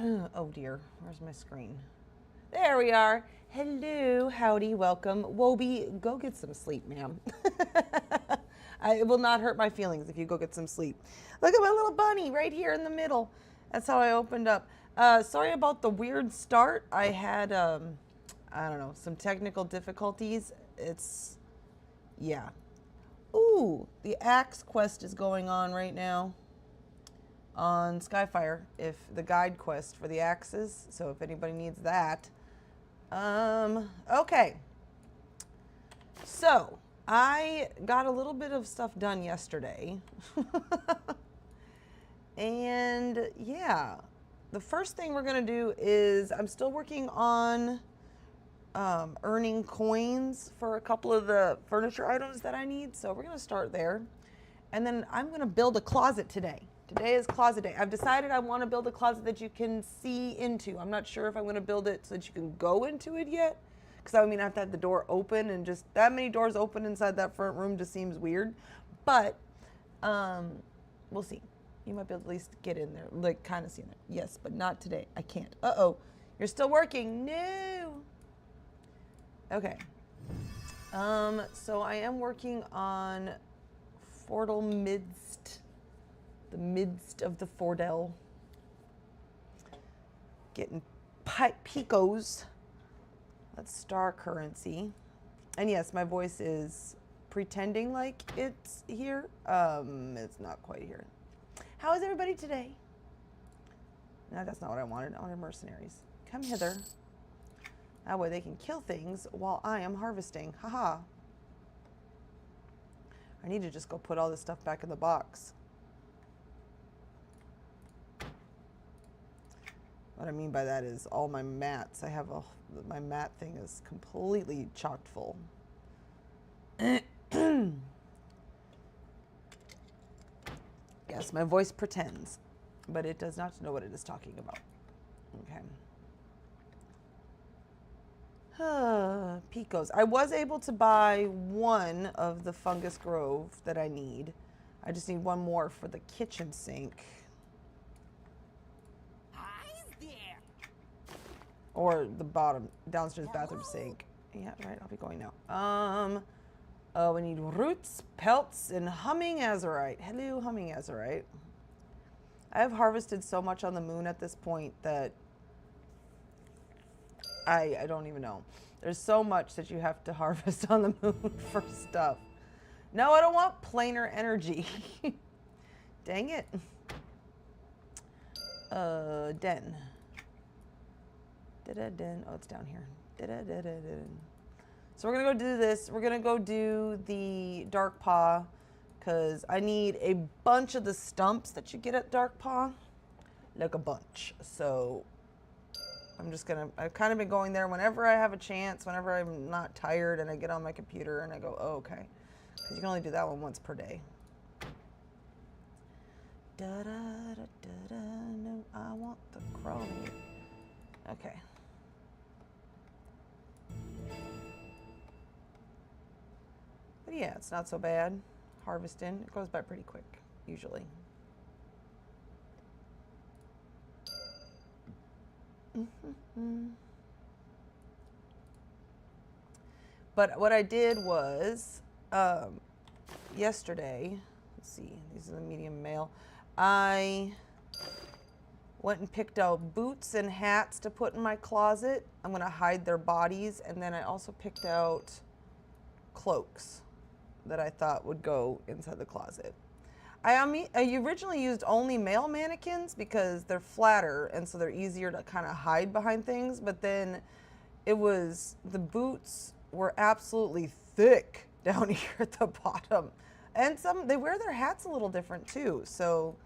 Oh dear, where's my screen? There we are. Hello, howdy, welcome. Wobie, go get some sleep, ma'am. It will not hurt my feelings if you go get some sleep. Look at my little bunny right here in the middle. That's how I opened up. Sorry about the weird start. I had, I don't know, some technical difficulties. Yeah. Ooh, the axe quest is going on right now on Skyfire, if the guide quest for the axes, so if anybody needs that. Okay. So, I got a little bit of stuff done yesterday. And yeah, the first thing we're going to do is I'm still working on earning coins for a couple of the furniture items that I need, so we're going to start there. And then I'm going to build a closet today. Today is closet day. I've decided I want to build a closet that you can see into. I'm not sure if I'm going to build it so that you can go into it yet, because I mean I have to have the door open, and just that many doors open inside that front room just seems weird. But we'll see. You might be able to at least get in there, like kind of see in there. Yes, but not today. I can't. Uh-oh. You're still working. No. Okay. So I am working on Fordel Midst, the midst of the Fordel. Getting picos. That's star currency. And yes, my voice is pretending like it's here. It's not quite here. How is everybody today? No, that's not what I wanted. I wanted mercenaries. Come hither. That way they can kill things while I am harvesting. Haha. I need to just go put all this stuff back in the box. What I mean by that is all my mats. My mat thing is completely chocked full. Yes, my voice pretends, but it does not know what it is talking about. Okay. Picos. I was able to buy one of the fungus grove that I need. I just need one more for the kitchen sink. Or the bottom, downstairs bathroom sink. Yeah, right, I'll be going now. Oh, we need roots, pelts, and humming azurite. Hello, humming azurite. I have harvested so much on the moon at this point that I don't even know. There's so much that you have to harvest on the moon for stuff. No, I don't want planar energy. Dang it. Den. Den. Oh, it's down here. So we're gonna go do this. We're gonna go do the Dark Paw because I need a bunch of the stumps that you get at Dark Paw, like a bunch. So I've kind of been going there whenever I have a chance, whenever I'm not tired, and I get on my computer and I go, oh, okay, because you can only do that one once per day. Da da da da da. No, I want the crawling. Okay. But yeah, it's not so bad. Harvesting, it goes by pretty quick, usually. But what I did was, yesterday, let's see, these are the medium male, I went and picked out boots and hats to put in my closet. I'm gonna hide their bodies, and then I also picked out cloaks that I thought would go inside the closet. I originally used only male mannequins because they're flatter and so they're easier to kind of hide behind things, but then the boots were absolutely thick down here at the bottom. And they wear their hats a little different too, so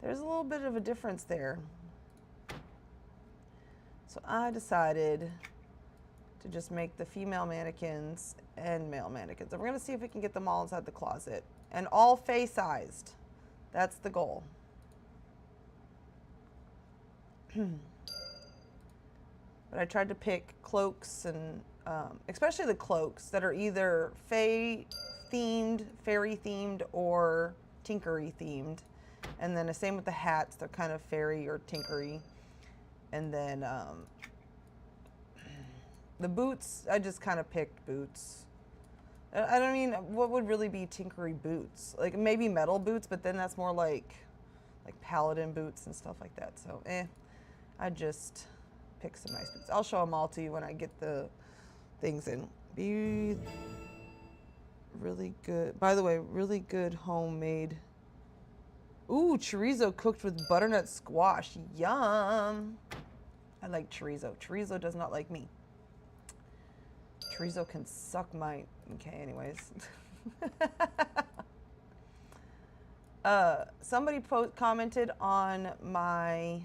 there's a little bit of a difference there. So I decided to just make the female mannequins and male mannequins. And we're gonna see if we can get them all inside the closet. And all face-sized. That's the goal. But I tried to pick cloaks and especially the cloaks that are either fae-themed, fairy-themed, or tinkery-themed. And then the same with the hats. They're kind of fairy or tinkery. And then the boots, I just kind of picked boots. I don't mean, what would really be tinkery boots? Like maybe metal boots, but then that's more like paladin boots and stuff like that. So I just picked some nice boots. I'll show them all to you when I get the things in. Be really good. By the way, really good homemade. Ooh, chorizo cooked with butternut squash. Yum. I like chorizo. Chorizo does not like me. Chorizo can suck my... Okay, anyways. Somebody commented on my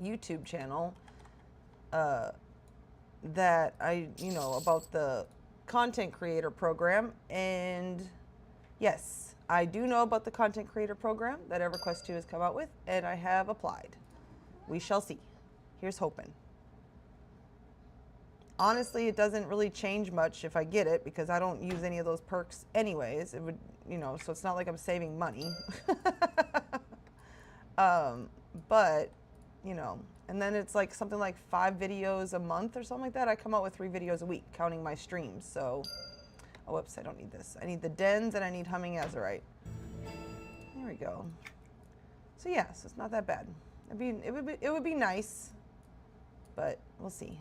YouTube channel that about the content creator program. And yes, I do know about the content creator program that EverQuest 2 has come out with, and I have applied. We shall see. Here's hoping. Honestly, it doesn't really change much if I get it because I don't use any of those perks anyways. It would, so it's not like I'm saving money. But, and then it's like something like 5 videos a month or something like that. I come out with 3 videos a week, counting my streams. So, oh, whoops, I don't need this. I need the dens and I need humming azurite. There we go. So yes, it's not that bad. It would be nice, but we'll see.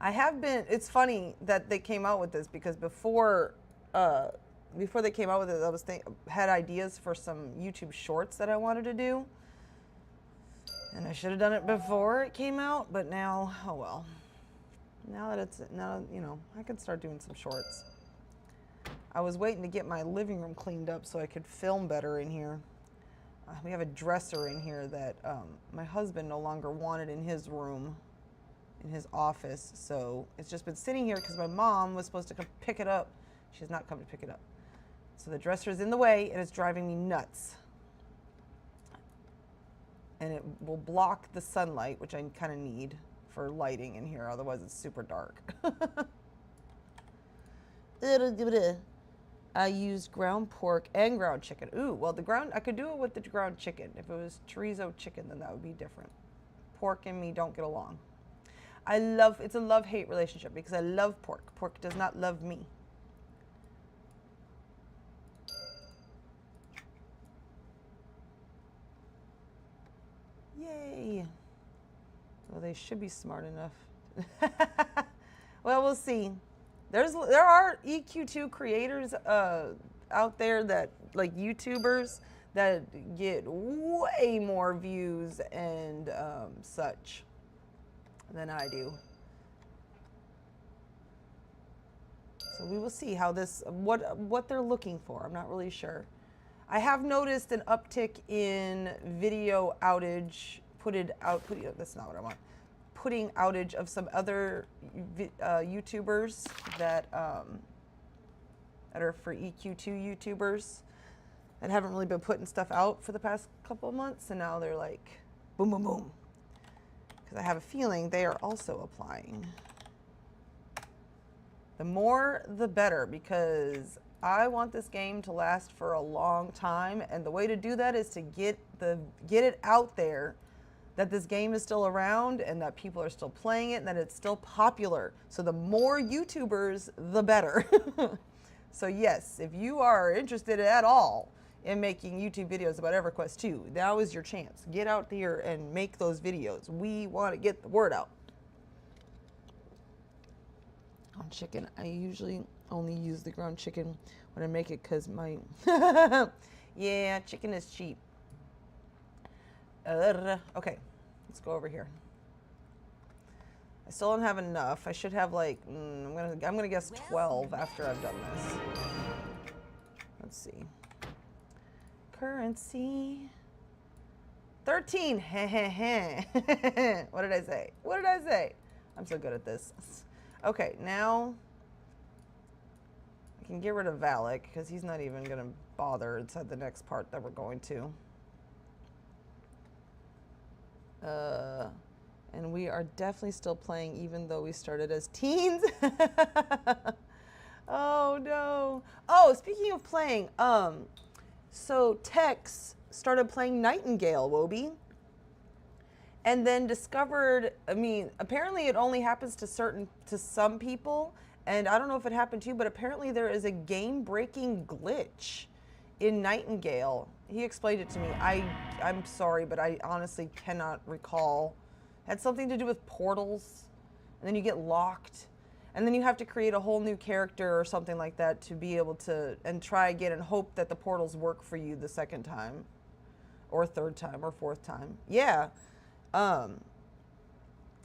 It's funny that they came out with this because before they came out with it, I had ideas for some YouTube shorts that I wanted to do. And I should have done it before it came out, but now, oh well. Now, I can start doing some shorts. I was waiting to get my living room cleaned up so I could film better in here. We have a dresser in here that my husband no longer wanted in his room, in his office. So it's just been sitting here because my mom was supposed to come pick it up. She's not come to pick it up. So the dresser is in the way and it's driving me nuts. And it will block the sunlight, which I kind of need for lighting in here. Otherwise it's super dark. I used ground pork and ground chicken. Ooh, well I could do it with the ground chicken. If it was chorizo chicken, then that would be different. Pork and me don't get along. It's a love-hate relationship because I love pork. Pork does not love me. Yay. Well, they should be smart enough. Well, we'll see. There are EQ2 creators out there that, like YouTubers, that get way more views and such than I do. So we will see how what they're looking for. I'm not really sure. I have noticed an uptick in video outage, that's not what I want. Putting outage of some other YouTubers that are for EQ2 YouTubers that haven't really been putting stuff out for the past couple of months, and now they're like, boom, boom, boom. Because I have a feeling they are also applying. The more, the better, because I want this game to last for a long time, and the way to do that is to get it out there that this game is still around and that people are still playing it and that it's still popular. So the more YouTubers, the better. So yes, if you are interested at all in making YouTube videos about EverQuest 2, now is your chance. Get out there and make those videos. We want to get the word out. On chicken, I usually only use the ground chicken when I make it because my... Yeah, chicken is cheap. Okay, let's go over here. I still don't have enough. I should have like, I'm gonna guess 12 after I've done this. Let's see. Currency. 13. What did I say? What did I say? I'm so good at this. Okay, now I can get rid of Valak because he's not even gonna bother inside the next part that we're going to. And we are definitely still playing even though we started as teens. Oh no. Oh, speaking of playing, so Tex started playing Nightingale, Wobie. and then discovered, I mean, apparently it only happens to some people, and I don't know if it happened to you, but apparently there is a game-breaking glitch in Nightingale. He explained it to me. I'm sorry, but I honestly cannot recall. It had something to do with portals, and then you get locked, and then you have to create a whole new character or something like that to be able to, and try again and hope that the portals work for you the second time, or third time, or fourth time. Yeah.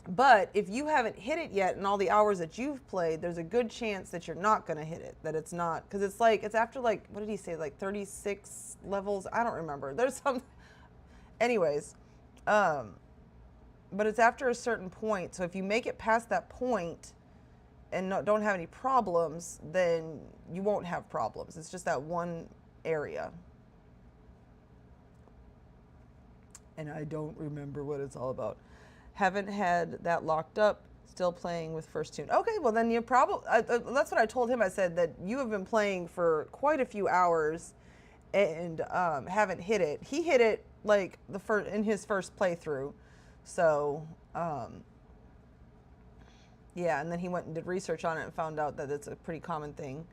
But if you haven't hit it yet in all the hours that you've played, there's a good chance that you're not going to hit it, that it's not, because it's like, it's after like, what did he say, like 36 levels? I don't remember. There's some, anyways, but it's after a certain point. So if you make it past that point and don't have any problems, then you won't have problems. It's just that one area. And I don't remember what it's all about. Haven't had that locked up, still playing with First Tune. Okay, well then you probably, that's what I told him. I said that you have been playing for quite a few hours and haven't hit it. He hit it like in his first playthrough. So, yeah, and then he went and did research on it and found out that it's a pretty common thing.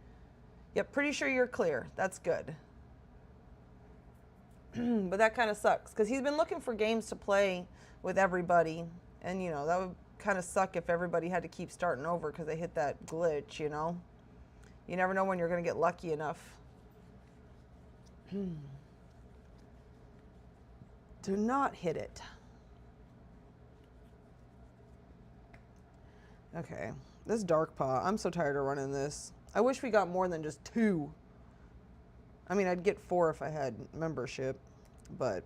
Yep, pretty sure you're clear. That's good. But that kind of sucks because he's been looking for games to play with everybody, and you know that would kind of suck if everybody had to keep starting over because they hit that glitch. You know, you never know when you're going to get lucky enough. Do not hit it. Okay, this Dark Paw, I'm so tired of running this. I wish we got more than just 2. I mean, I'd get 4 if I had membership, but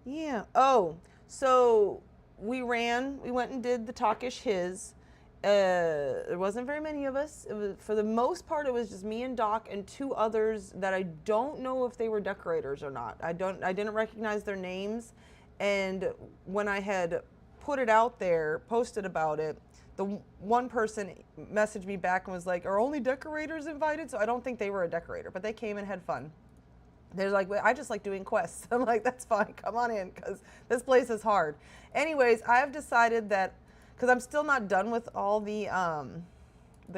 yeah. Oh, so we went and did the Talkish His. There wasn't very many of us. It was, for the most part, it was just me and Doc and 2 others that I don't know if they were decorators or not. I didn't recognize their names, and when I had put it out there, posted about it, the one person messaged me back and was like, "Are only decorators invited?" So I don't think they were a decorator, but they came and had fun. They're like, "I just like doing quests." I'm like, "That's fine, come on in, because this place is hard." Anyways, I have decided that, because I'm still not done with all the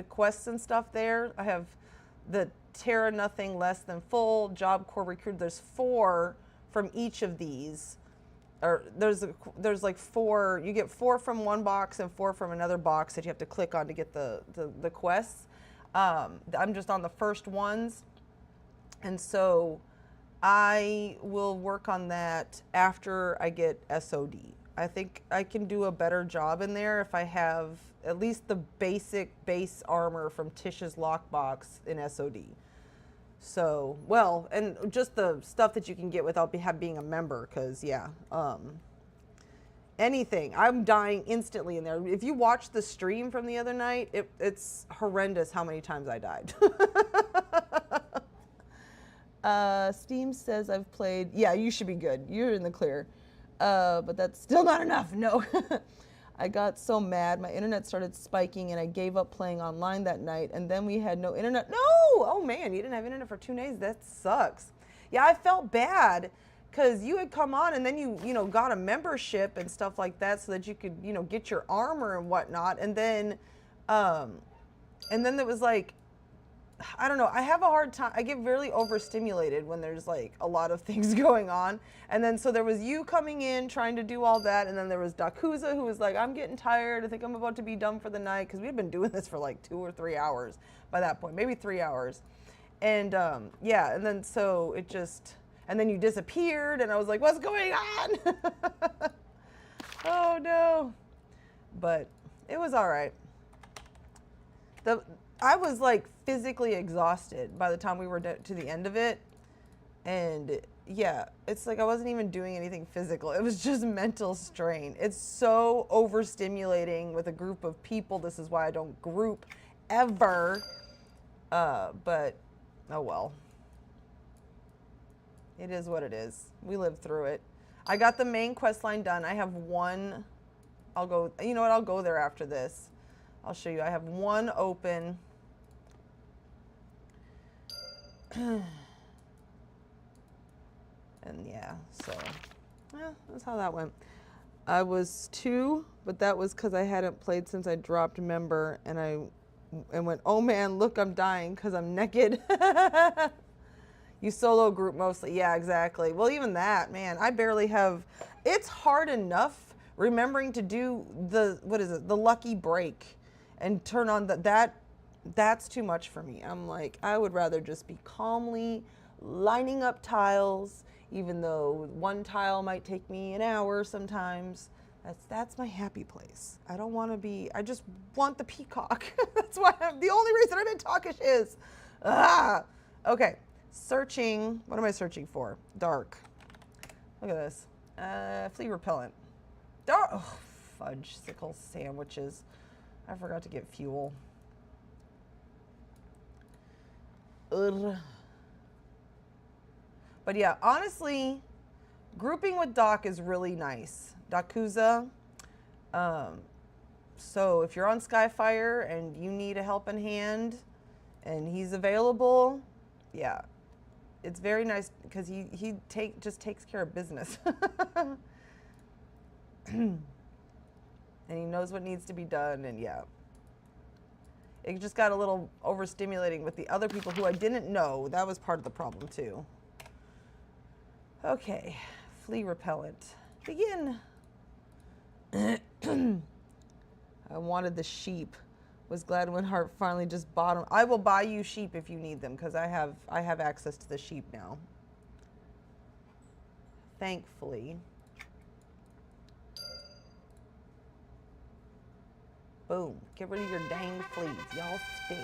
quests and stuff there. I have the Terra Nothing Less Than Full, Job Corps Recruit. There's 4 from each of these. Or there's like 4, you get 4 from one box and 4 from another box that you have to click on to get the quests. I'm just on the first ones, and so I will work on that after I get SOD. I think I can do a better job in there if I have at least the base armor from Tish's lockbox in SOD. So, well, and just the stuff that you can get without being a member, because, yeah, anything. I'm dying instantly in there. If you watch the stream from the other night, it's horrendous how many times I died. Steam says I've played. Yeah, you should be good. You're in the clear. But that's still not enough. No. I got so mad. My internet started spiking and I gave up playing online that night. And then we had no internet. No! Oh man, you didn't have internet for 2 days? That sucks. Yeah, I felt bad because you had come on and then you got a membership and stuff like that so that you could, get your armor and whatnot. And then there was like, I don't know, I have a hard time. I get really overstimulated when there's like a lot of things going on. And then so there was you coming in trying to do all that, and then there was Dakuza who was like, "I'm getting tired. I think I'm about to be done for the night," because we had been doing this for like 2 or 3 hours by that point, maybe 3 hours. And yeah, and then so it just, and then you disappeared, and I was like, "What's going on?" Oh no. But it was all right. I was like physically exhausted by the time we were to the end of it. And yeah, it's like I wasn't even doing anything physical. It was just mental strain. It's so overstimulating with a group of people. This is why I don't group ever. But oh well. It is what it is. We lived through it. I got the main quest line done. I have one. I'll go, you know what? I'll go there after this. I'll show you. I have one open. And yeah, so Yeah, that's how that went. I was 2, but that was because I hadn't played since I dropped member, and went, oh man, look, I'm dying because I'm naked. You solo group mostly. Yeah, exactly. Well, even that, man, I barely have. It's hard enough remembering to do the, what is it, the lucky break and turn on that's too much for me. I'm like, I would rather just be calmly lining up tiles, even though one tile might take me an hour sometimes. That's my happy place. I don't want to be, I just want the peacock. That's why the only reason I'm in Talkish is. Okay. Searching, what am I searching for? Dark. Look at this. Flea repellent. Dark. Oh, fudge sickle sandwiches. I forgot to get fuel. Ugh. But yeah, honestly, grouping with Doc is really nice. Dakuza. So if you're on Skyfire and you need a helping hand and he's available, yeah. It's very nice because he just takes care of business. And he knows what needs to be done, and yeah. It just got a little overstimulating with the other people who I didn't know. That was part of the problem too. Okay, flea repellent. Begin. I wanted the sheep. Was glad when Hart finally just bought them. I will buy you sheep if you need them because I have access to the sheep now. Thankfully. Boom. Get rid of your dang fleas. Y'all stink.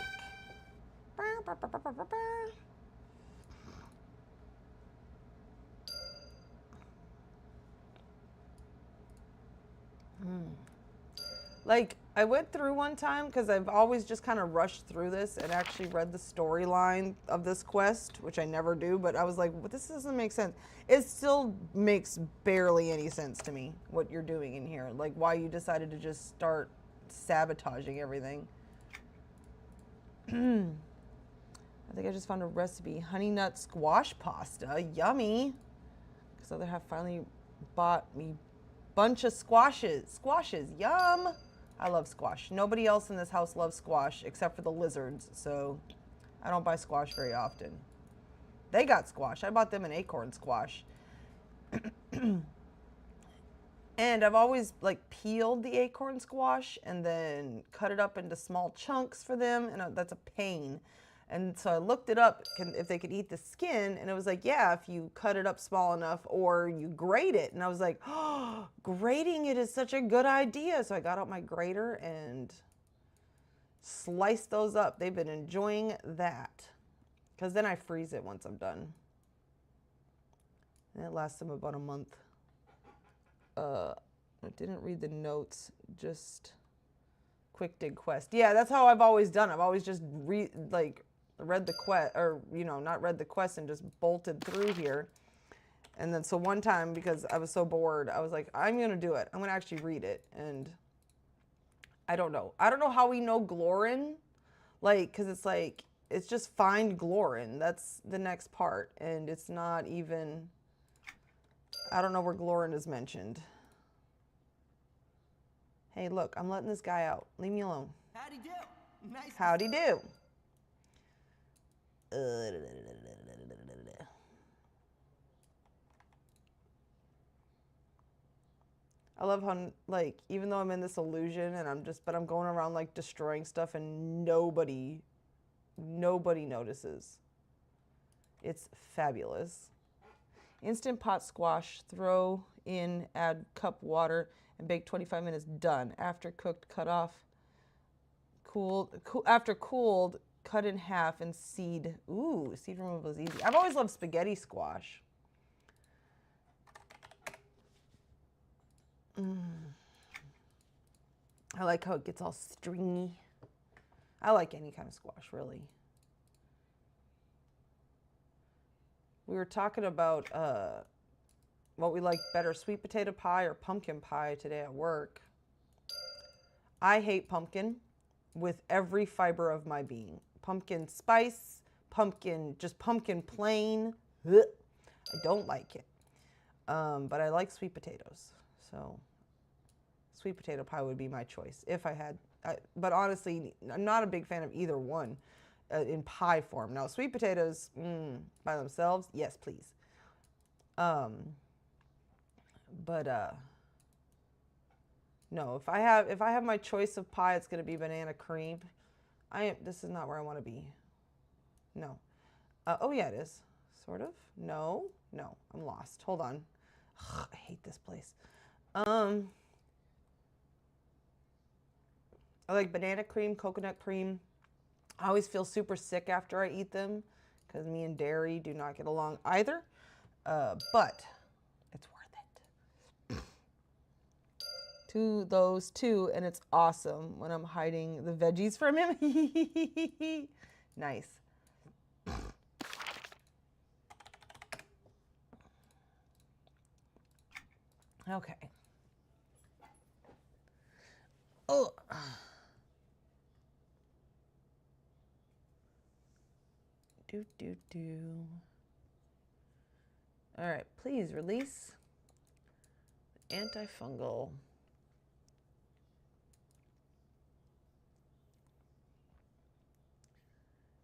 Like, I went through one time because I've always just kind of rushed through this and actually read the storyline of this quest, which I never do, but I was like, well, this doesn't make sense. It still makes barely any sense to me, what you're doing in here. Like, why you decided to just start sabotaging everything. I think I just found a recipe. Honey nut squash pasta. Yummy. Because other half finally bought me bunch of squashes. Squashes. Yum. I love squash. Nobody else in this house loves squash except for the lizards, so I don't buy squash very often. They got squash. I bought them an acorn squash. And I've always like peeled the acorn squash and then cut it up into small chunks for them, and that's a pain. And so I looked it up if they could eat the skin, and it was like, yeah, if you cut it up small enough or you grate it. And I was like, oh, grating it is such a good idea. So I got out my grater and sliced those up. They've been enjoying that because then I freeze it once I'm done. And it lasts them about a month. I didn't read the notes, just quick dig quest. Yeah, that's how I've always done. I've always just read the quest, or not read the quest and just bolted through here. And then so one time, because I was so bored, I was like, I'm gonna do it. I'm gonna actually read it. And I don't know how we know Glorin, because it's just find Glorin. That's the next part, and it's not even. I don't know where Glorin is mentioned. Hey, look, I'm letting this guy out. Leave me alone. Howdy do. Nice. Howdy do. I love how, even though I'm in this illusion and I'm going around destroying stuff and nobody notices. It's fabulous. Instant pot squash, throw in, add cup water, and bake 25 minutes, done. After cooked, cut off, after cooled, cut in half and seed. Ooh, seed removal is easy. I've always loved spaghetti squash. I like how it gets all stringy. I like any kind of squash, really. We were talking about what we like better, sweet potato pie or pumpkin pie today at work. I hate pumpkin with every fiber of my being. Pumpkin spice, just pumpkin plain. Ugh. I don't like it. But I like sweet potatoes. So sweet potato pie would be my choice if I had. But honestly, I'm not a big fan of either one in pie form. Now, sweet potatoes by themselves, yes, please. No, if I have my choice of pie, it's gonna be banana cream. This is not where I want to be. No. Oh yeah, it is. Sort of. No, I'm lost. Hold on. Ugh, I hate this place. I like banana cream, coconut cream. I always feel super sick after I eat them because me and dairy do not get along either. But it's worth it. To those two, and it's awesome when I'm hiding the veggies from him. Nice. Okay. Oh. All right, please release antifungal.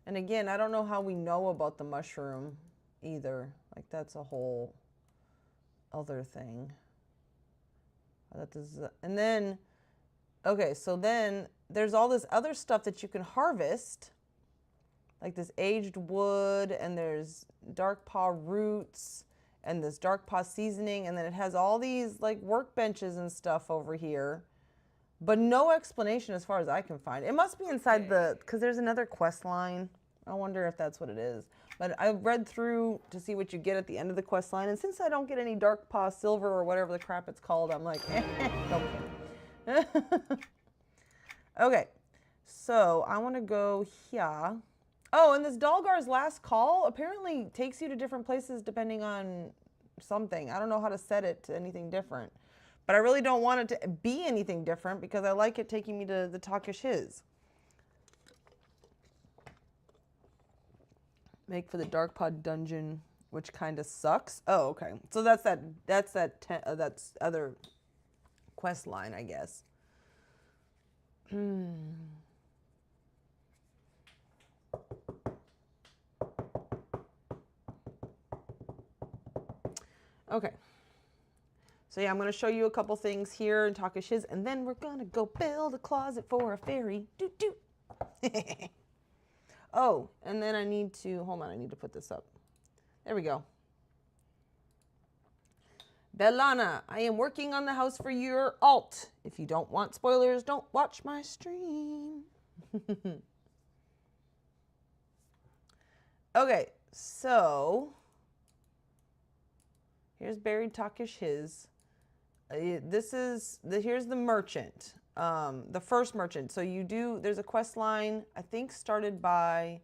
And again, I don't know how we know about the mushroom either. Like that's a whole other thing. And then, okay, so then there's all this other stuff that you can harvest, like this aged wood, and there's dark paw roots, and this dark paw seasoning, and then it has all these like workbenches and stuff over here, but no explanation as far as I can find. It must be inside because there's another quest line. I wonder if that's what it is. But I read through to see what you get at the end of the quest line, and since I don't get any dark paw silver or whatever the crap it's called, I'm like, okay. Okay, so I want to go here. Oh, and this Dalgar's last call apparently takes you to different places depending on something. I don't know how to set it to anything different. But I really don't want it to be anything different because I like it taking me to the Takish His. Make for the Dark Pod dungeon, which kind of sucks. Oh, okay. So that's other quest line, I guess. Okay. So yeah, I'm going to show you a couple things here in Takish His, and then we're going to go build a closet for a fairy. Doot doot. Oh, and then I need to, hold on, I need to put this up. There we go. Bellana, I am working on the house for your alt. If you don't want spoilers, don't watch my stream. Okay, so here's Buried Takish His. Here's the merchant. The first merchant. So there's a quest line, I think started by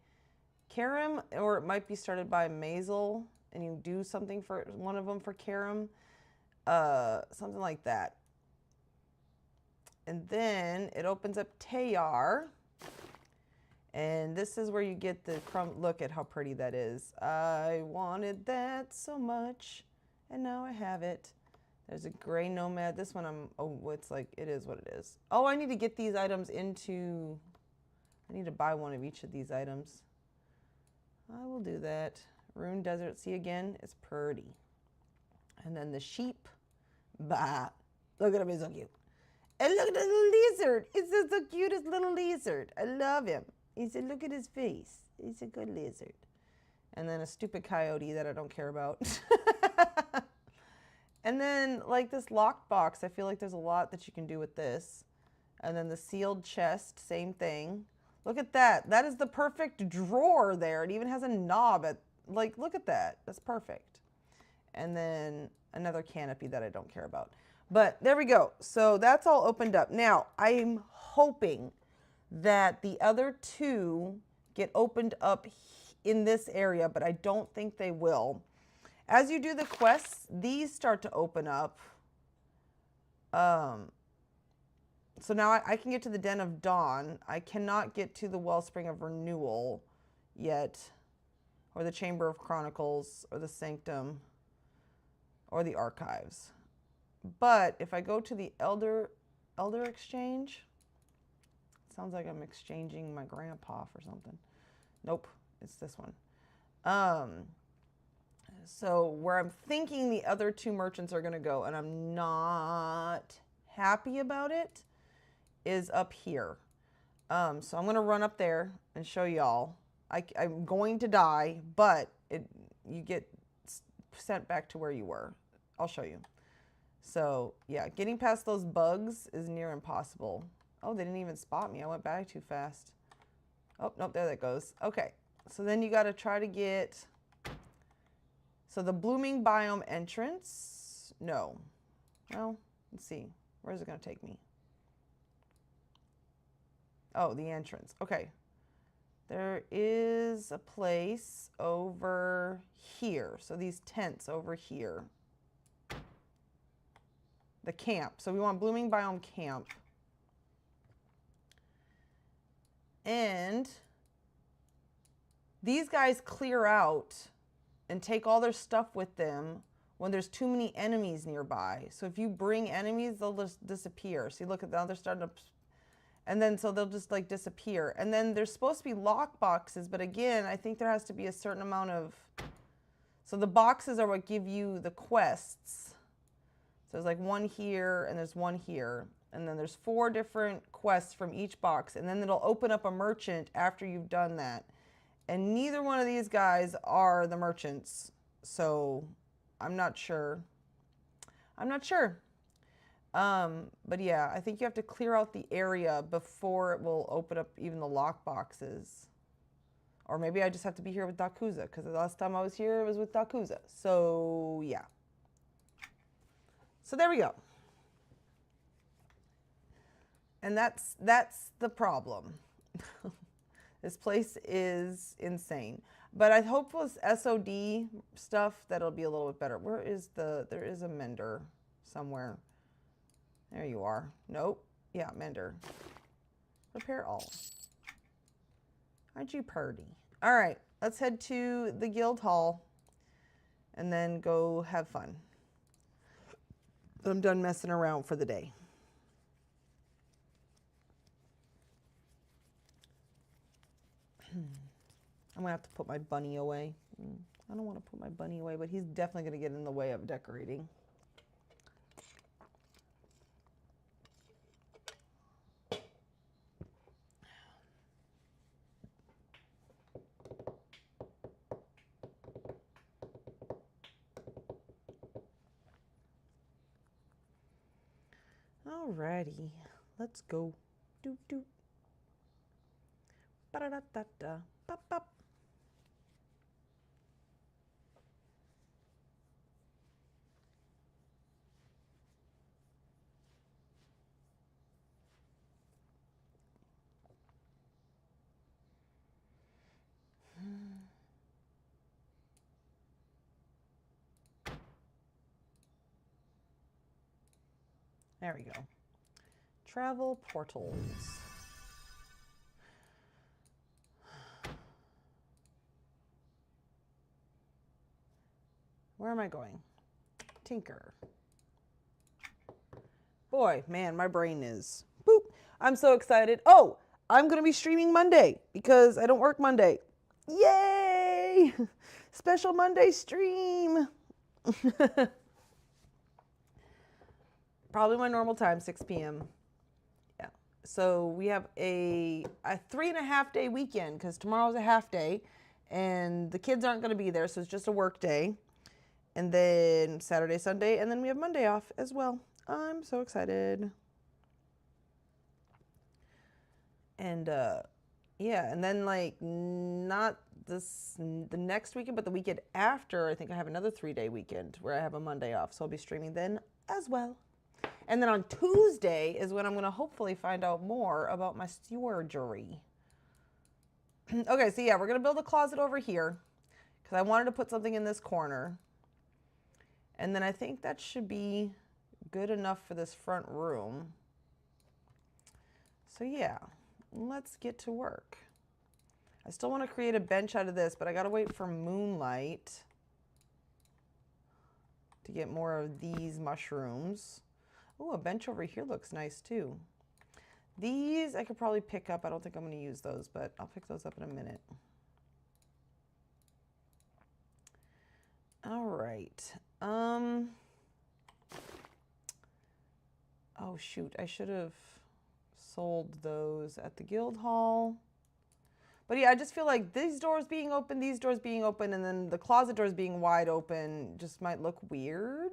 Karim, or it might be started by Maisel, and you do something for one of them for Karim. Something like that. And then it opens up Tayar. And this is where you get the crumb. Look at how pretty that is. I wanted that so much, and now I have it. There's a gray nomad. This one it's like, it is what it is. Oh, I need to get these items into, I need to buy one of each of these items. I will do that. Rune Desert, see again, it's pretty. And then the sheep, bah. Look at him, he's so cute. And look at the little lizard. It's the cutest little lizard. I love him. He said, look at his face. He's a good lizard. And then a stupid coyote that I don't care about. And then, like, this locked box, I feel like there's a lot that you can do with this. And then the sealed chest, same thing. Look at that. That is the perfect drawer there. It even has a knob. Like, look at that. That's perfect. And then another canopy that I don't care about. But there we go. So that's all opened up. Now, I'm hoping that the other two get opened up in this area, but I don't think they will. As you do the quests, these start to open up. So now I can get to the Den of Dawn. I cannot get to the Wellspring of Renewal yet, or the Chamber of Chronicles, or the Sanctum. or the archives. But if I go to the Elder Exchange, sounds like I'm exchanging my grandpa for something. Nope, it's this one. So where I'm thinking the other two merchants are going to go, and I'm not happy about it, is up here. So I'm going to run up there and show y'all. I'm going to die, but you get sent back to where you were. I'll show you. So yeah, getting past those bugs is near impossible. Oh, they didn't even spot me. I went back too fast. Oh, nope, there that goes. Okay, so then you got to try to get... So the blooming biome entrance, no. Well, let's see. Where is it going to take me? Oh, the entrance. Okay. There is a place over here. So these tents over here. The camp. So we want blooming biome camp. And these guys clear out and take all their stuff with them when there's too many enemies nearby. So if you bring enemies, they'll just disappear. See, look at now they're starting to, and then so they'll just like disappear. And then there's supposed to be lock boxes, but again, I think there has to be a certain amount of, so the boxes are what give you the quests. So there's like one here and there's one here. And then there's 4 different quests from each box. And then it'll open up a merchant after you've done that. And neither one of these guys are the merchants. So I'm not sure. I'm not sure. But yeah, I think you have to clear out the area before it will open up even the lock boxes. Or maybe I just have to be here with Dakuza, because the last time I was here it was with Dakuza. So yeah. So there we go. And that's the problem. This place is insane. But I hope with SOD stuff that'll be a little bit better. Where is there is a mender somewhere. There you are. Nope. Yeah, mender. Repair all. Aren't you purdy? All right, let's head to the guild hall and then go have fun. I'm done messing around for the day. I'm gonna have to put my bunny away. I don't want to put my bunny away, but he's definitely gonna get in the way of decorating. Alrighty, let's go. Doop doop. Ba-da-da-da-da. Pop pop. There we go. Travel portals. Where am I going? Tinker. Boy, man, my brain is boop. I'm so excited. Oh, I'm going to be streaming Monday because I don't work Monday. Yay! Special Monday stream. Probably my normal time, 6 p.m. Yeah. So we have a 3.5 day weekend because tomorrow's a half day and the kids aren't going to be there. So it's just a work day. And then Saturday, Sunday, and then we have Monday off as well. I'm so excited. And yeah, and then like not the next weekend, but the weekend after, I think I have another 3-day weekend where I have a Monday off. So I'll be streaming then as well. And then on Tuesday is when I'm going to hopefully find out more about my surgery. Okay, so yeah, we're going to build a closet over here because I wanted to put something in this corner. And then I think that should be good enough for this front room. So yeah, let's get to work. I still want to create a bench out of this, but I got to wait for moonlight. to get more of these mushrooms. Oh, a bench over here looks nice too. These I could probably pick up. I don't think I'm going to use those, but I'll pick those up in a minute. All right. Oh shoot, I should have sold those at the guild hall. But yeah, I just feel like these doors being open, and then the closet doors being wide open just might look weird.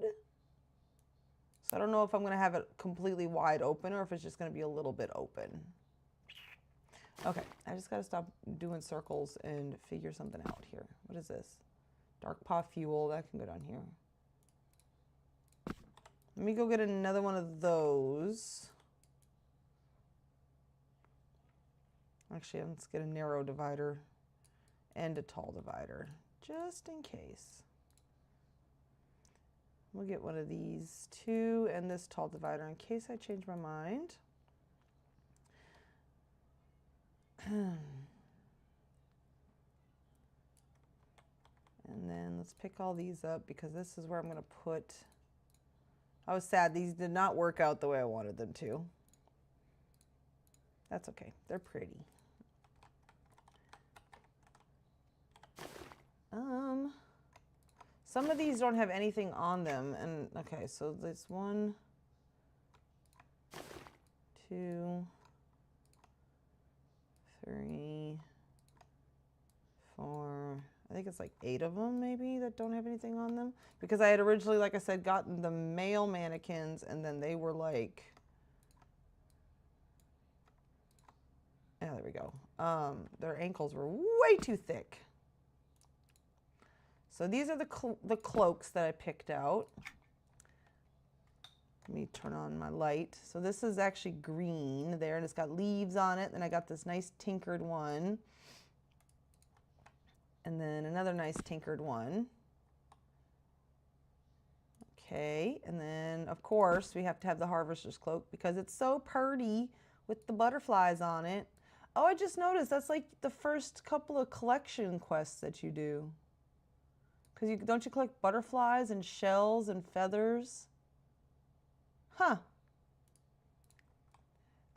So I don't know if I'm going to have it completely wide open or if it's just going to be a little bit open. Okay, I just got to stop doing circles and figure something out here. What is this? Dark paw fuel, that can go down here. Let me go get another one of those. Actually, let's get a narrow divider and a tall divider, just in case. We'll get one of these two and this tall divider in case I change my mind. And then let's pick all these up because this is where I'm going to put... I was sad these did not work out the way I wanted them to. That's okay. They're pretty. Some of these don't have anything on them, and okay, so there's 1, 2, 3, 4, I think it's like 8 of them maybe that don't have anything on them, because I had originally, like I said, gotten the male mannequins, and then they were like, yeah, there we go. Their ankles were way too thick. So these are the cloaks that I picked out. Let me turn on my light. So this is actually green there, and it's got leaves on it. Then I got this nice tinkered one. And then another nice tinkered one. Okay, and then of course we have to have the harvester's cloak because it's so pretty with the butterflies on it. Oh, I just noticed that's like the first couple of collection quests that you do. Because don't you collect butterflies and shells and feathers? Huh.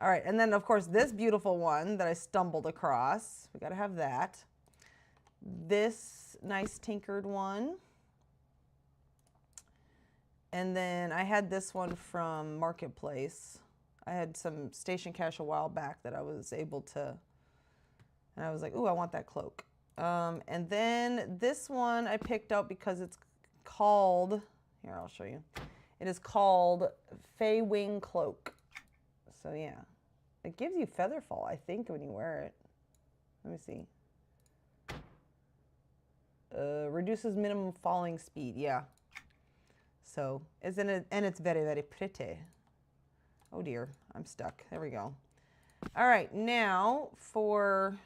All right, and then of course this beautiful one that I stumbled across. We got to have that. This nice tinkered one. And then I had this one from Marketplace. I had some station cash a while back that I was able to, and I was like, ooh, I want that cloak. And then this one I picked out because it's called, here, I'll show you. It is called Fey Wing Cloak. So yeah, it gives you feather fall, I think, when you wear it. Let me see. Reduces minimum falling speed, yeah. So, isn't it, and it's very, very pretty. Oh dear, I'm stuck. There we go. All right, now for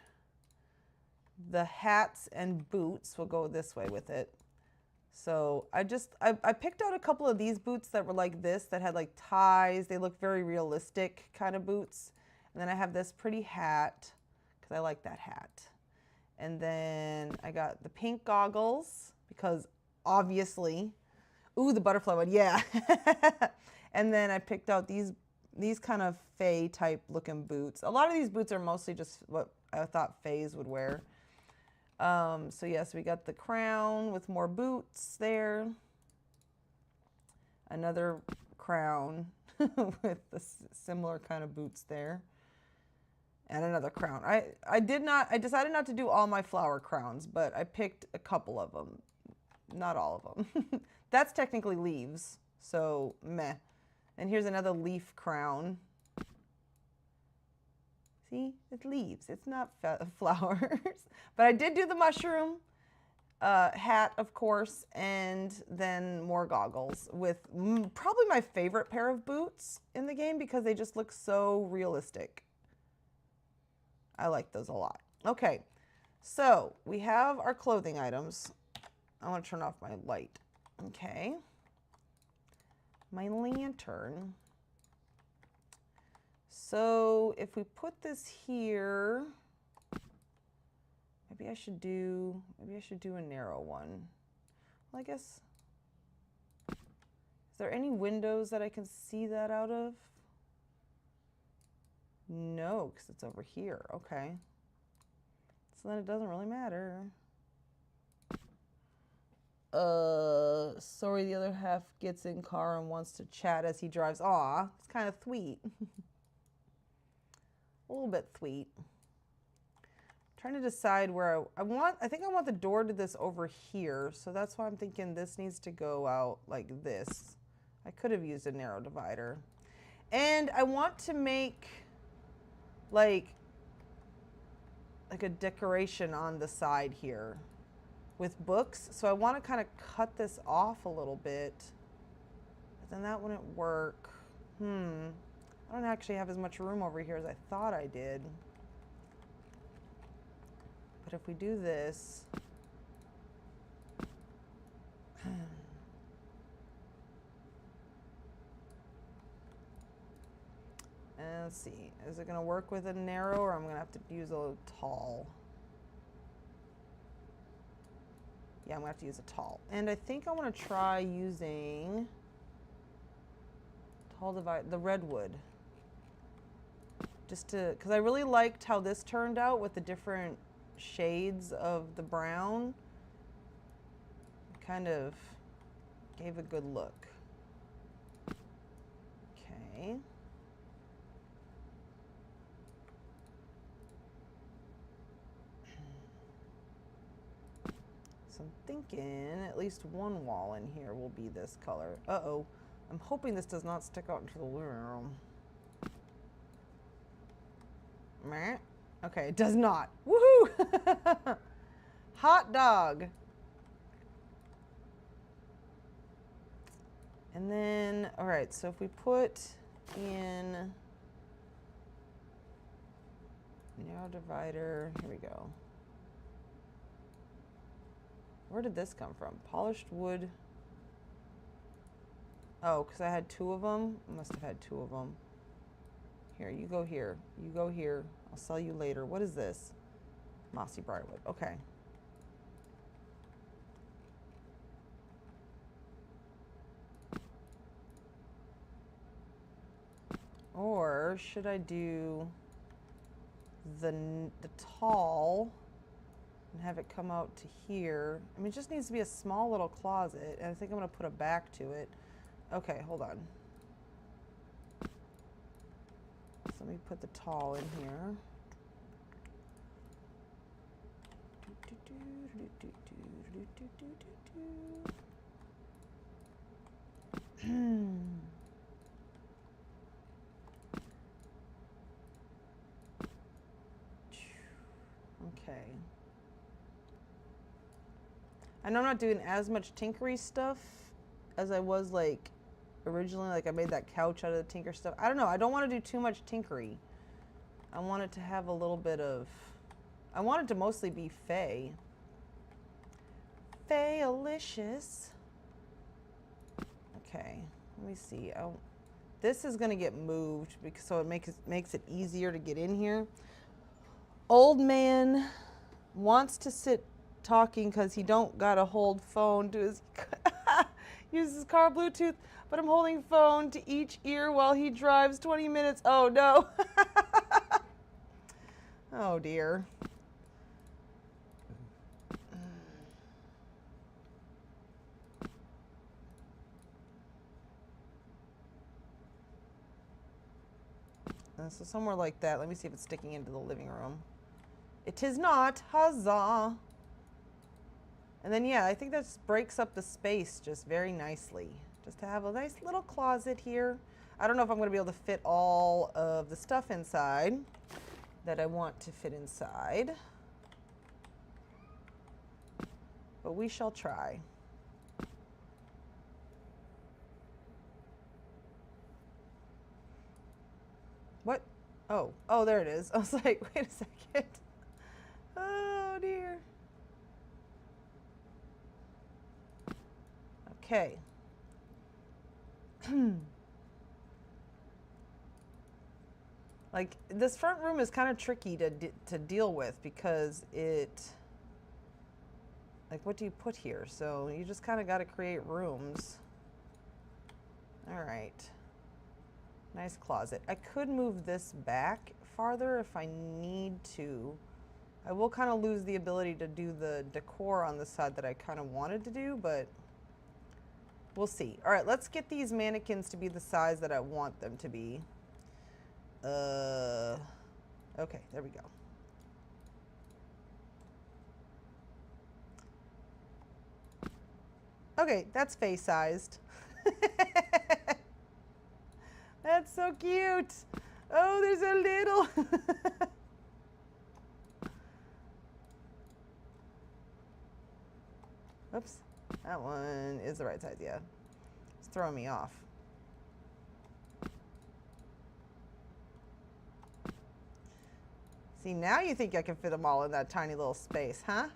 the hats and boots, we'll go this way with it. So I picked out a couple of these boots that were like this, that had like ties. They look very realistic kind of boots. And then I have this pretty hat, because I like that hat. And then I got the pink goggles, because obviously, ooh, the butterfly one, yeah. And then I picked out these kind of Fae type looking boots. A lot of these boots are mostly just what I thought Faes would wear. So yes, we got the crown with more boots there. Another crown with the similar kind of boots there. And another crown. I decided not to do all my flower crowns, but I picked a couple of them. Not all of them. That's technically leaves, so meh. And here's another leaf crown. See, it's leaves. It's not flowers. But I did do the mushroom hat, of course, and then more goggles with probably my favorite pair of boots in the game because they just look so realistic. I like those a lot. Okay, so we have our clothing items. I want to turn off my light. Okay. My lantern. So if we put this here, maybe I should do a narrow one. Well, I guess there any windows that I can see that out of? No, because it's over here. Okay. So then it doesn't really matter. Sorry, the other half gets in car and wants to chat as he drives. Aw, it's kind of sweet. A little bit sweet. Trying to decide where I think I want the door to this over here. So that's why I'm thinking this needs to go out like this. I could have used a narrow divider. And I want to make like a decoration on the side here with books. So I want to kind of cut this off a little bit. But then that wouldn't work. I don't actually have as much room over here as I thought I did. But if we do this, and let's see, is it gonna work with a narrow or I'm gonna have to use a tall? Yeah, I'm gonna have to use a tall. And I think I wanna try using tall divide, the redwood. Just to, cause I really liked how this turned out with the different shades of the brown. Kind of gave a good look. Okay. So I'm thinking at least one wall in here will be this color. Uh-oh. I'm hoping this does not stick out into the living room. Meh. Okay, it does not. Woohoo! Hot dog. And then, all right, so if we put in narrow divider, here we go. Where did this come from? Polished wood. Oh, because I had two of them? I must have had two of them. Here, you go here. You go here. I'll sell you later. What is this? Mossy briarwood. Okay. Or should I do the tall and have it come out to here? I mean, it just needs to be a small little closet, and I think I'm going to put a back to it. Okay, hold on. So let me put the tall in here. Okay. I know I'm not doing as much tinkery stuff as I was like originally. Like I made that couch out of the tinker stuff. I don't know. I don't want to do too much tinkery. I want it to have a little bit of, I want it to mostly be fey. Fey-alicious. Okay, let me see. Oh, this is gonna get moved because so it makes it easier to get in here. Old man wants to sit talking because he don't got a hold phone to his use his car Bluetooth, but I'm holding phone to each ear while he drives 20 minutes. Oh no. Oh dear. So somewhere like that. Let me see if it's sticking into the living room. It is not. Huzzah. And then, yeah, I think that breaks up the space just very nicely. Just to have a nice little closet here. I don't know if I'm going to be able to fit all of the stuff inside that I want to fit inside. But we shall try. What? Oh, oh, there it is. I was like, wait a second. Oh, dear. Okay. Like, this front room is kind of tricky to deal with because it, like, what do you put here? So you just kind of got to create rooms. All right. Nice closet. I could move this back farther if I need to. I will kind of lose the ability to do the decor on the side that I kind of wanted to do, but we'll see. All right, let's get these mannequins to be the size that I want them to be. Okay, there we go. Okay, that's face-sized. That's so cute. Oh, there's a little. Oops, that one is the right size, yeah. It's throwing me off. See, now you think I can fit them all in that tiny little space, huh?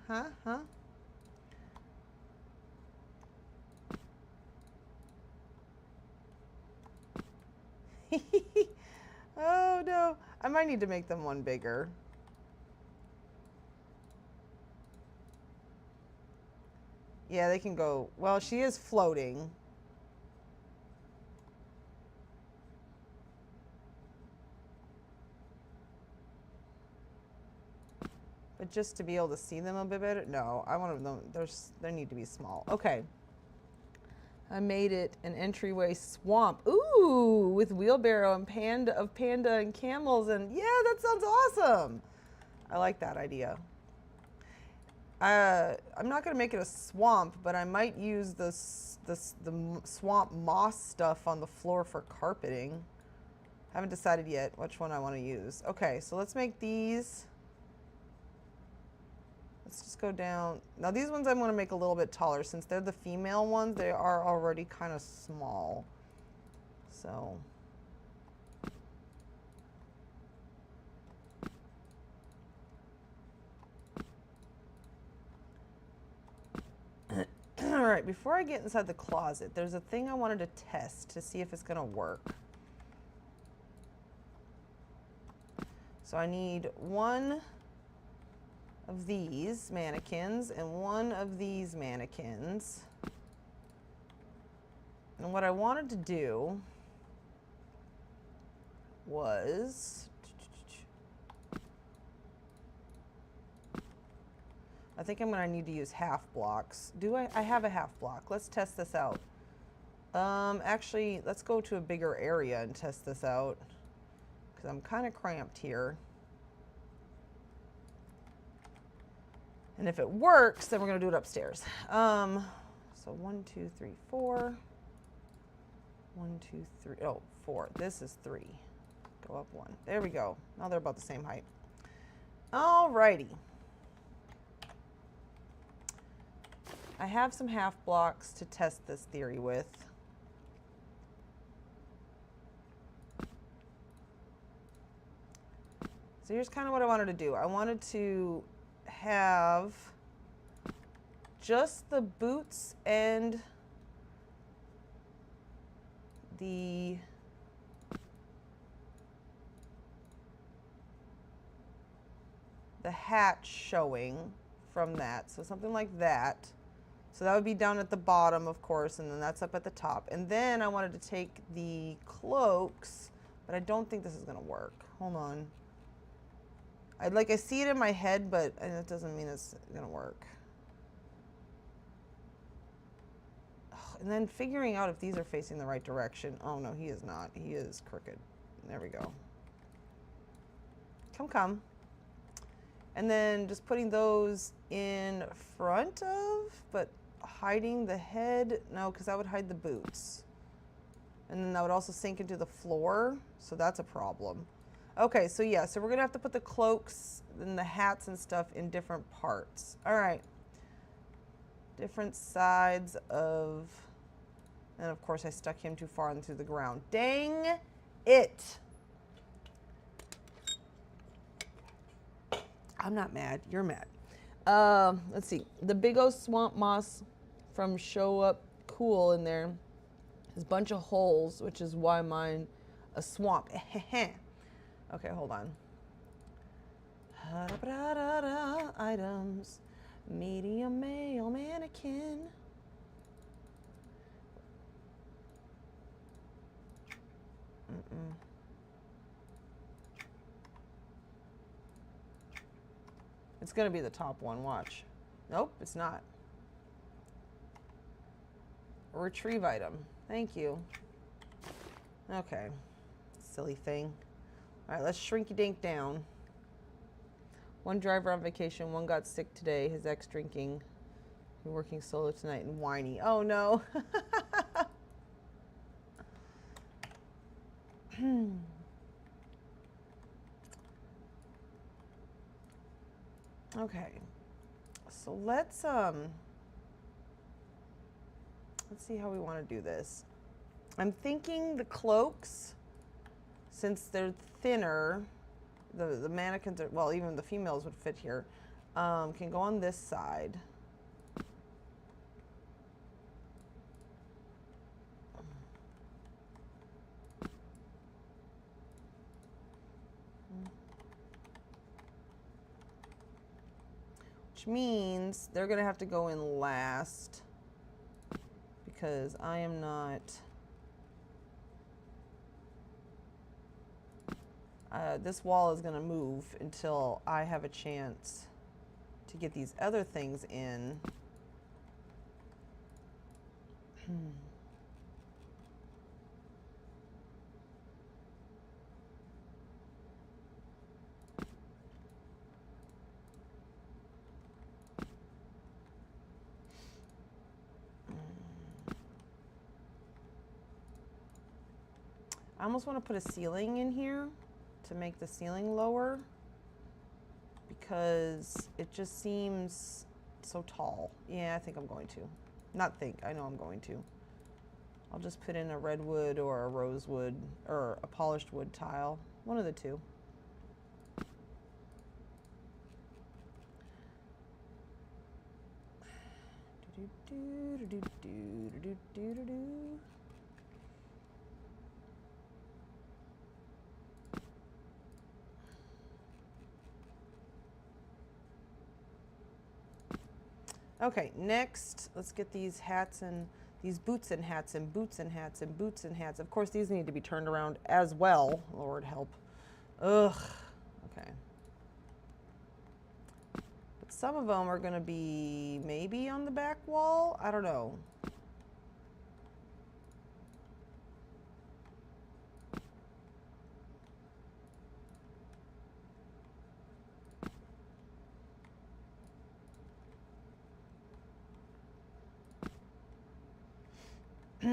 Oh no, I might need to make them one bigger. Yeah, they can go, well, she is floating. But just to be able to see them a bit better, no, I want them, they need to be small. Okay. I made it an entryway swamp. Ooh, with wheelbarrow and panda and camels, and yeah, that sounds awesome. I like that idea. I'm not gonna make it a swamp, but I might use the swamp moss stuff on the floor for carpeting. Haven't decided yet which one I want to use. Okay, so let's make these. Let's just go down. Now these ones I'm going to make a little bit taller. Since they're the female ones, they are already kind of small. So. All right, before I get inside the closet, there's a thing I wanted to test to see if it's going to work. So I need one of these mannequins and one of these mannequins. And what I wanted to do was, I think I'm going to need to use half blocks. Do I have a half block. Let's test this out. Actually, let's go to a bigger area and test this out because I'm kind of cramped here. And if it works, then we're going to do it upstairs. So 1, 2, 3, 4. 1, 2, 3. Oh, 4. This is 3. Go up 1. There we go. Now they're about the same height. Alrighty. I have some half blocks to test this theory with. So here's kind of what I wanted to do. I wanted to have just the boots and the hat showing from that. So something like that. So that would be down at the bottom, of course, and then that's up at the top. And then I wanted to take the cloaks, but I don't think this is going to work. Hold on. I see it in my head, but that doesn't mean it's going to work. And then figuring out if these are facing the right direction. Oh, no, he is not. He is crooked. There we go. Come. And then just putting those in front of, but hiding the head. No, because that would hide the boots. And then that would also sink into the floor. So that's a problem. Okay, so yeah, so we're going to have to put the cloaks and the hats and stuff in different parts. All right. Different sides of, and of course I stuck him too far into the ground. Dang it. I'm not mad, you're mad. Let's see, the big old swamp moss from Show Up Cool in there has a bunch of holes, which is why mine a swamp. Okay, hold on. Items, medium male mannequin. It's going to be the top one, watch. Nope, it's not. A retrieve item. Thank you. Okay. Silly thing. All right, let's shrinky dink down. One driver on vacation, one got sick today. His ex drinking. We're working solo tonight and whiny. Oh no. Okay. So let's see how we want to do this. I'm thinking the cloaks, since they're thinner, the mannequins are, well, even the females would fit here, can go on this side. Which means they're going to have to go in last because I am not... this wall is going to move until I have a chance to get these other things in. I almost want to put a ceiling in here to make the ceiling lower because it just seems so tall. Yeah, I think I'm going to. Not think, I know I'm going to. I'll just put in a redwood or a rosewood or a polished wood tile. One of the two. Okay, next, let's get these hats and these boots and hats and boots and hats and boots and hats. Of course, these need to be turned around as well. Lord help. Ugh. Okay. But some of them are going to be maybe on the back wall. I don't know.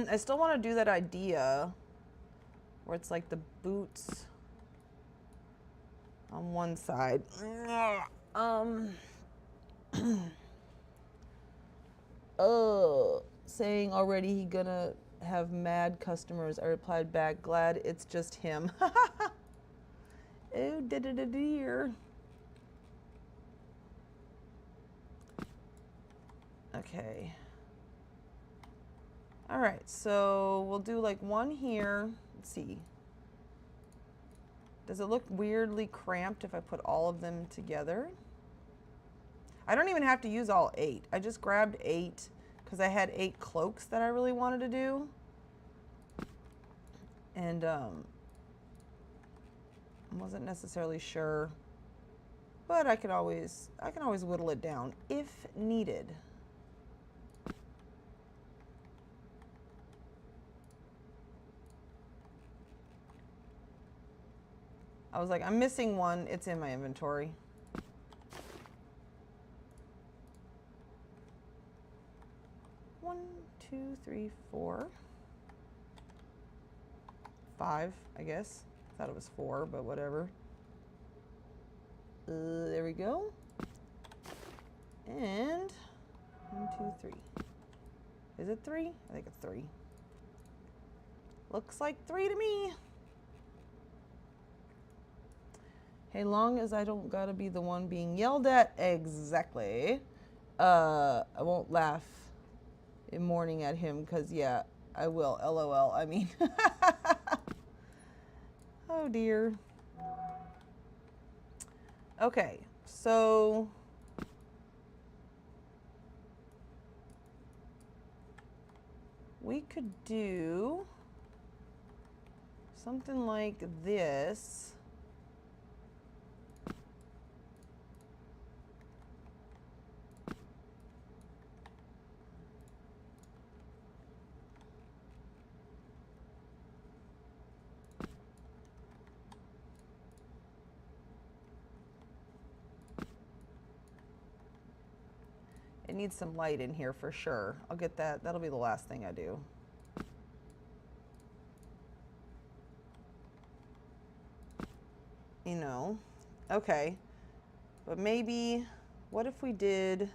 I still want to do that idea where it's like the boots on one side. Saying already he gonna have mad customers. I replied back, glad it's just him. Oh, dear. Okay. All right, so we'll do like one here. Let's see. Does it look weirdly cramped if I put all of them together? I don't even have to use all 8. I just grabbed 8 because I had 8 cloaks that I really wanted to do. And I wasn't necessarily sure, but I can always whittle it down if needed. I was like, I'm missing one. It's in my inventory. One, 2, 3, 4, 5, I guess. Thought it was 4, but whatever. There we go. And 1, 2, 3. Is it 3? I think it's 3. Looks like 3 to me. Hey, long as I don't gotta be the one being yelled at, exactly. I won't laugh in morning at him, because, yeah, I will, LOL. I mean, oh dear. Okay, so we could do something like this. It needs some light in here for sure. I'll get that. That'll be the last thing I do. You know, okay. But maybe, what if we did,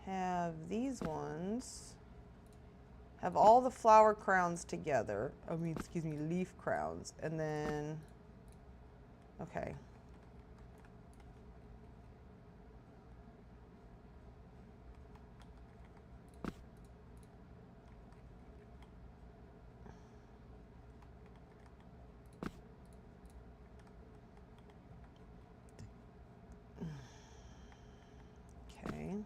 have these ones, have all the flower crowns together. I mean, excuse me, leaf crowns. And then, okay. Okay.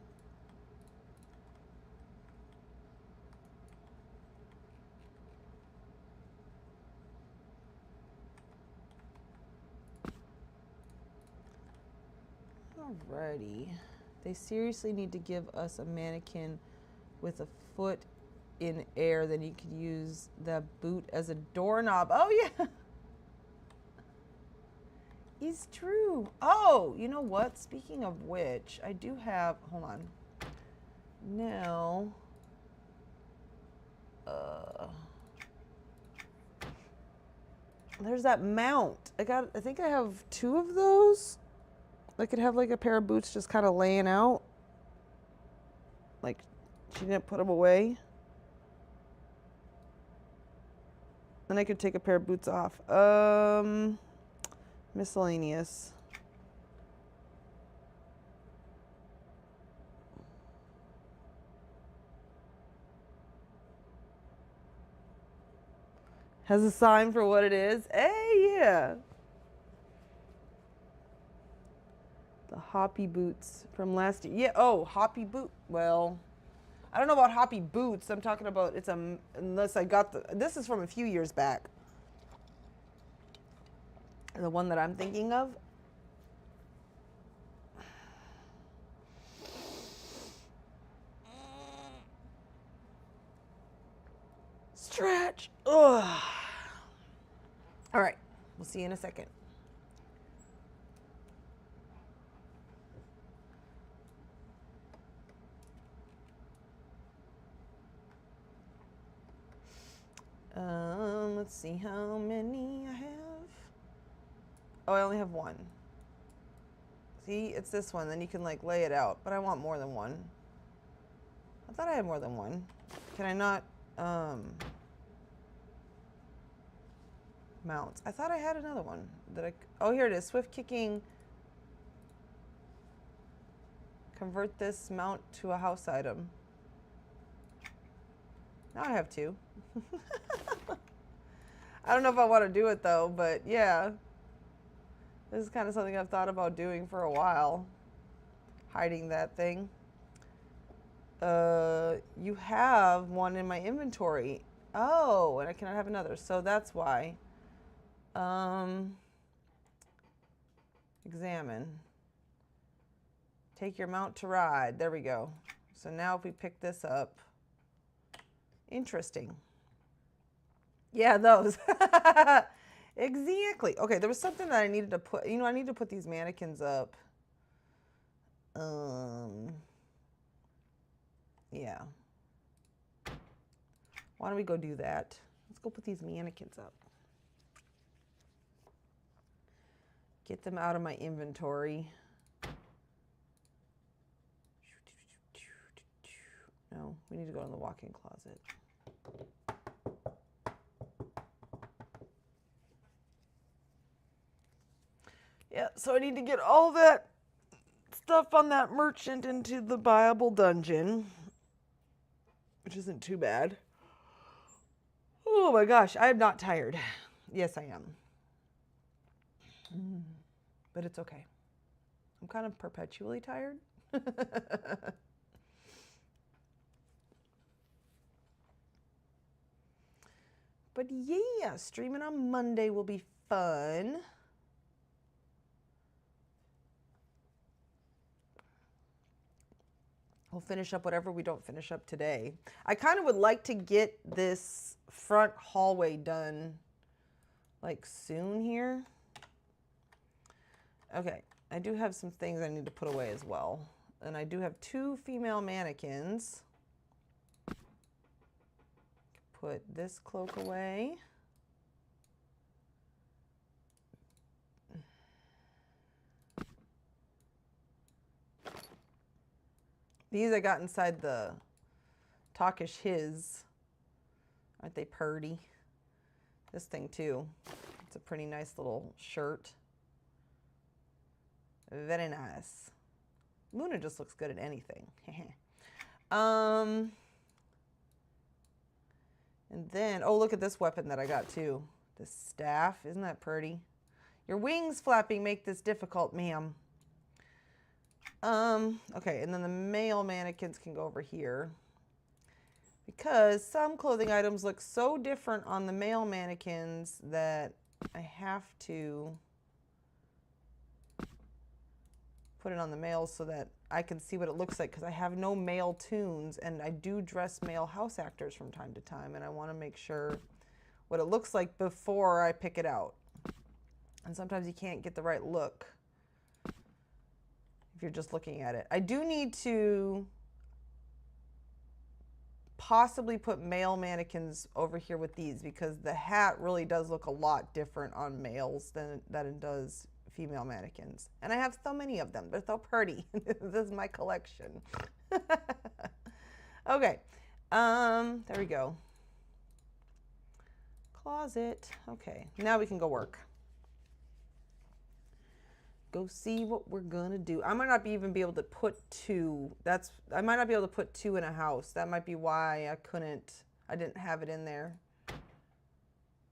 Alrighty. They seriously need to give us a mannequin with a foot in air. Then you could use the boot as a doorknob. Oh, yeah. It's true. Oh, you know what? Speaking of which, I do have, hold on. Now, there's that mount. I think I have 2 of those. I could have like a pair of boots just kind of laying out. Like she didn't put them away. Then I could take a pair of boots off. Miscellaneous. Has a sign for what it is. Hey, yeah. The hoppy boots from last year. Yeah, oh, hoppy boot. Well, I don't know about hoppy boots. I'm talking about unless I got this is from a few years back. The one that I'm thinking of. Stretch. Ugh. All right, we'll see you in a second. Let's see how many I have. Oh, I only have 1. See, it's this one. Then you can like lay it out, but I want more than 1. I thought I had more than 1. Can I not mounts? I thought I had another one. Oh, here it is. Swift kicking. Convert this mount to a house item. Now I have 2. I don't know if I want to do it though, but yeah. This is kind of something I've thought about doing for a while. Hiding that thing. You have 1 in my inventory. Oh, and I cannot have another, so that's why. Examine. Take your mount to ride. There we go. So now if we pick this up. Interesting. Yeah, those. Exactly. Okay, there was something that I needed to put. I need to put these mannequins up. Yeah. Why don't we go do that? Let's go put these mannequins up. Get them out of my inventory. No, we need to go in the walk-in closet. Yeah, so I need to get all that stuff on that merchant into the buyable dungeon, which isn't too bad. Oh my gosh, I am not tired. Yes, I am. But it's okay. I'm kind of perpetually tired. But yeah, streaming on Monday will be fun. We'll finish up whatever we don't finish up today. I kind of would like to get this front hallway done like soon here. Okay, I do have some things I need to put away as well. And I do have 2 female mannequins. Put this cloak away. These I got inside the Talkish His. Aren't they purty? This thing too. It's a pretty nice little shirt. Very nice. Luna just looks good at anything. And then, oh, look at this weapon that I got too. This staff, isn't that pretty? Your wings flapping make this difficult, ma'am. Okay, and then the male mannequins can go over here. Because some clothing items look so different on the male mannequins that I have to put it on the males so that I can see what it looks like, because I have no male tunes, and I do dress male house actors from time to time, and I want to make sure what it looks like before I pick it out. And sometimes you can't get the right look if you're just looking at it. I do need to possibly put male mannequins over here with these, because the hat really does look a lot different on males than it does female mannequins. And I have so many of them. They're so pretty. This is my collection. Okay. There we go. Closet. Okay. Now we can go work. Go see what we're gonna do. I might not even be able to put 2. I might not be able to put 2 in a house. That might be why I didn't have it in there.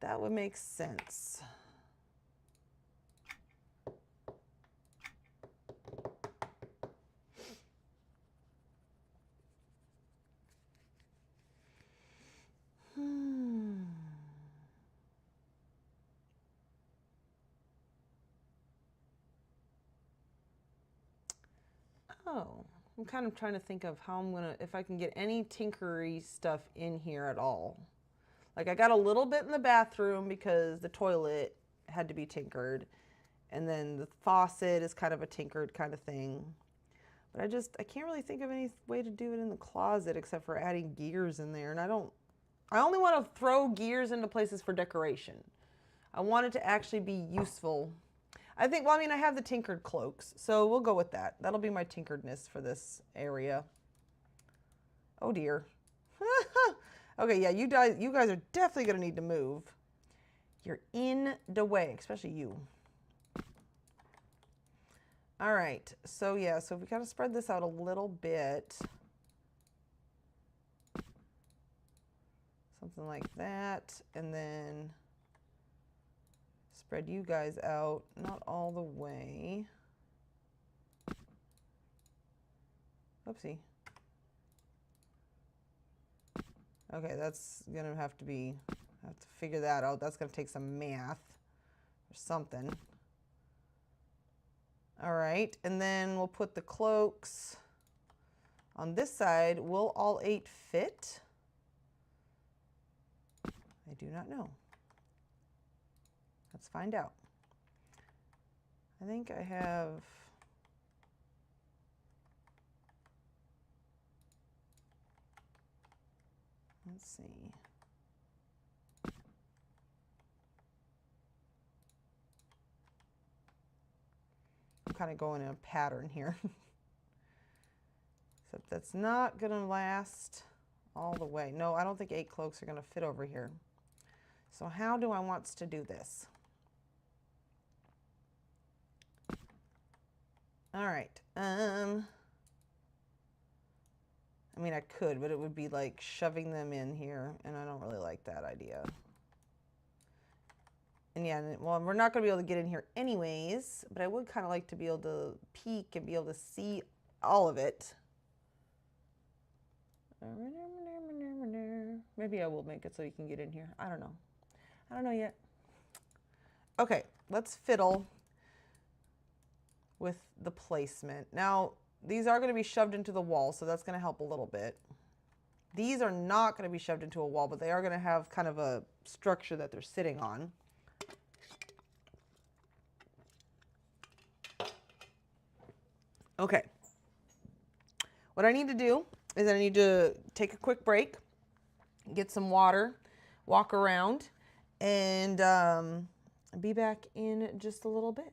That would make sense. Oh, I'm kind of trying to think of how if I can get any tinkery stuff in here at all. Like, I got a little bit in the bathroom because the toilet had to be tinkered. And then the faucet is kind of a tinkered kind of thing. But I can't really think of any way to do it in the closet except for adding gears in there. And I only want to throw gears into places for decoration. I want it to actually be useful. I think, well, I mean, I have the tinkered cloaks, so we'll go with that. That'll be my tinkeredness for this area. Oh dear. Okay, yeah, you guys are definitely gonna need to move. You're in the way, especially you. All right, so yeah, so we gotta spread this out a little bit. Something like that, and then spread you guys out, not all the way. Oopsie. Okay, that's gonna have to figure that out. That's gonna take some math or something. All right, and then we'll put the cloaks on this side. Will all 8 fit? I do not know. Let's find out. I think I have... Let's see. I'm kind of going in a pattern here. Except that's not going to last all the way. No, I don't think 8 cloaks are going to fit over here. So how do I want to do this? All right. I mean, I could, but it would be like shoving them in here, and I don't really like that idea. And yeah, well, we're not going to be able to get in here anyways, but I would kind of like to be able to peek and be able to see all of it. Maybe I will make it so you can get in here. I don't know. I don't know yet. Okay, let's fiddle with the placement. Now, these are going to be shoved into the wall, so that's going to help a little bit. These are not going to be shoved into a wall, but they are going to have kind of a structure that they're sitting on. Okay. What I need to do is I need to take a quick break, get some water, walk around, and be back in just a little bit.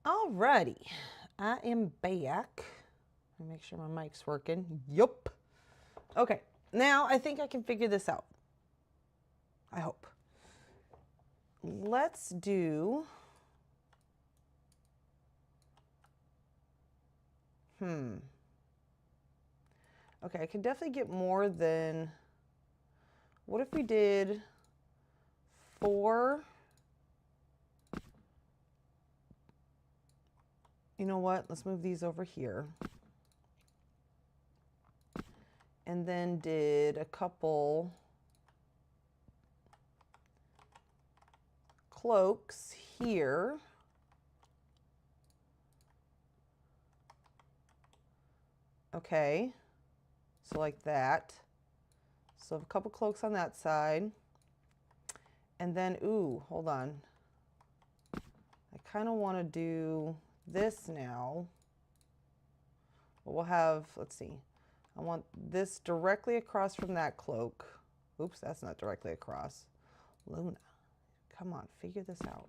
Alrighty, I am back. Let me make sure my mic's working. Yup. Okay, now I think I can figure this out. I hope. let's do, okay, I can definitely get more than, what if we did 4? You know what? Let's move these over here. And then did a couple cloaks here. Okay, so like that. So a couple cloaks on that side. And then, ooh, hold on. I kind of want to do this now. But we'll have, let's see. I want this directly across from that cloak. Oops, that's not directly across. Luna, come on, figure this out.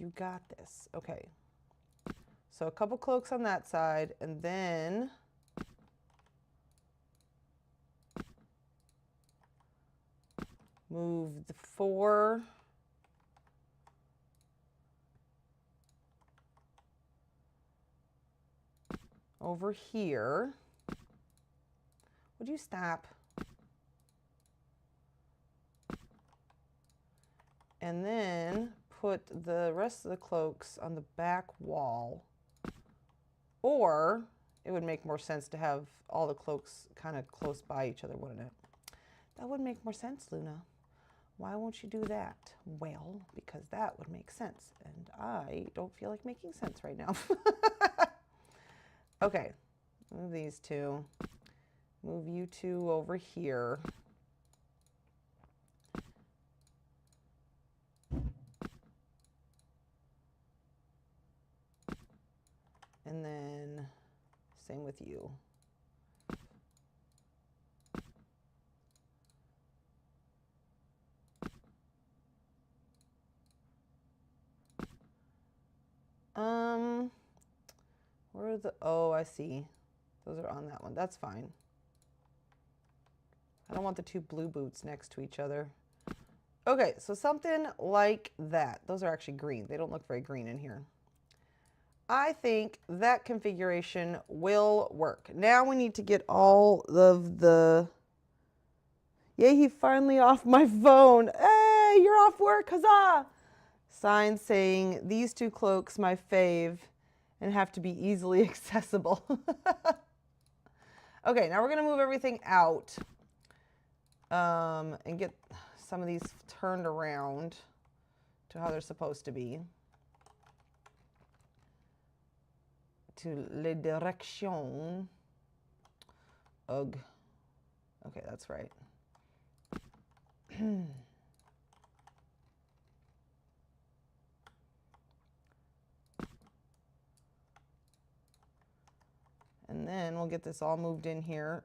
You got this. Okay. So a couple cloaks on that side, and then move the 4 over here. Would you stop? And then put the rest of the cloaks on the back wall. Or it would make more sense to have all the cloaks kind of close by each other, wouldn't it? That would make more sense, Luna. Why won't you do that? Well, because that would make sense. And I don't feel like making sense right now. Okay, move these 2. Move you 2 over here. And then same with you. Where are the, oh, I see. Those are on that one. That's fine. I don't want the 2 blue boots next to each other. Okay, so something like that. Those are actually green. They don't look very green in here. I think that configuration will work. Now we need to get all of the, yay, he finally off my phone. Hey, you're off work, huzzah! Signs saying these 2 cloaks, my fave, and have to be easily accessible. Okay, now we're gonna move everything out and get some of these turned around to how they're supposed to be. To les directions. Ugh. Okay, that's right. And then we'll get this all moved in here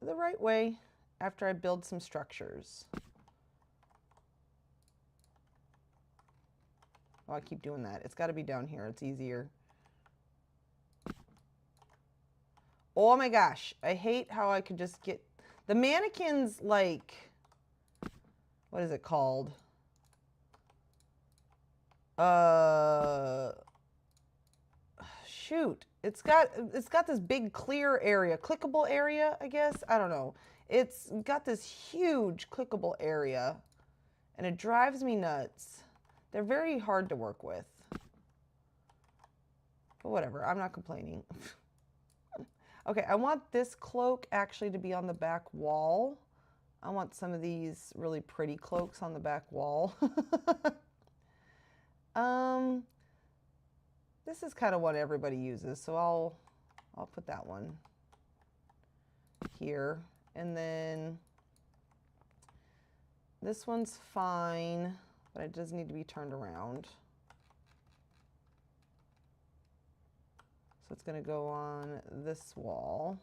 the right way after I build some structures. Oh, I keep doing that. It's got to be down here. It's easier. Oh my gosh. I hate how I could just get the mannequins, like, what is it called? Shoot. It's got this big clear area, clickable area, I guess. I don't know. It's got this huge clickable area and it drives me nuts. They're very hard to work with. But whatever, I'm not complaining. Okay, I want this cloak actually to be on the back wall. I want some of these really pretty cloaks on the back wall. This is kind of what everybody uses, so I'll put that one here. And then this one's fine, but it does need to be turned around. So it's going to go on this wall.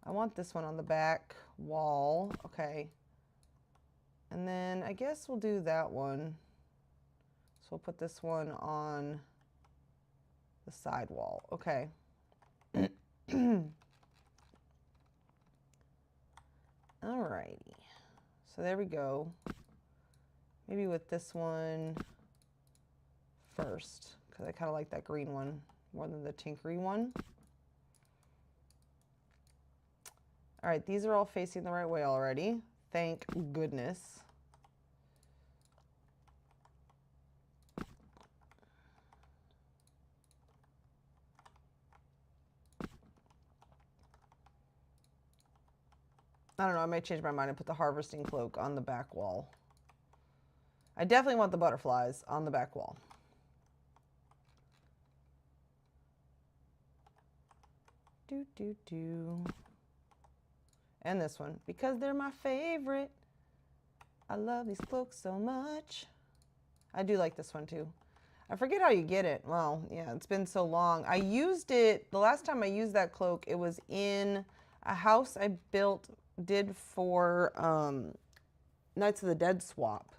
I want this one on the back wall. Okay. And then I guess we'll do that one. So we'll put this one on the side wall. Okay. Alrighty. So there we go. Maybe with this one first, because I kind of like that green one more than the tinkery one. All right, these are all facing the right way already. Thank goodness. I don't know, I might change my mind and put the harvesting cloak on the back wall. I definitely want the butterflies on the back wall. Do, do, do. And this one, because they're my favorite. I love these cloaks so much. I do like this one too. I forget how you get it. Well, yeah, it's been so long. I used it, the last time I used that cloak, it was in a house I did for Knights of the Dead swap.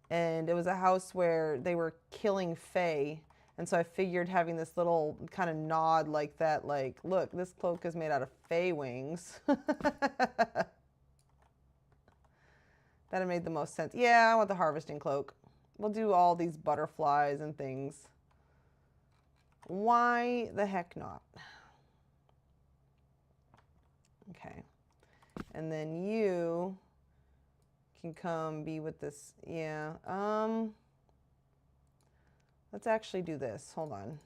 And it was a house where they were killing Fae. And so I figured having this little kind of nod like that, like, look, this cloak is made out of Fae wings. That made the most sense. Yeah, I want the harvesting cloak. We'll do all these butterflies and things. Why the heck not? Okay. And then you can come be with this. Yeah. Let's actually do this. Hold on.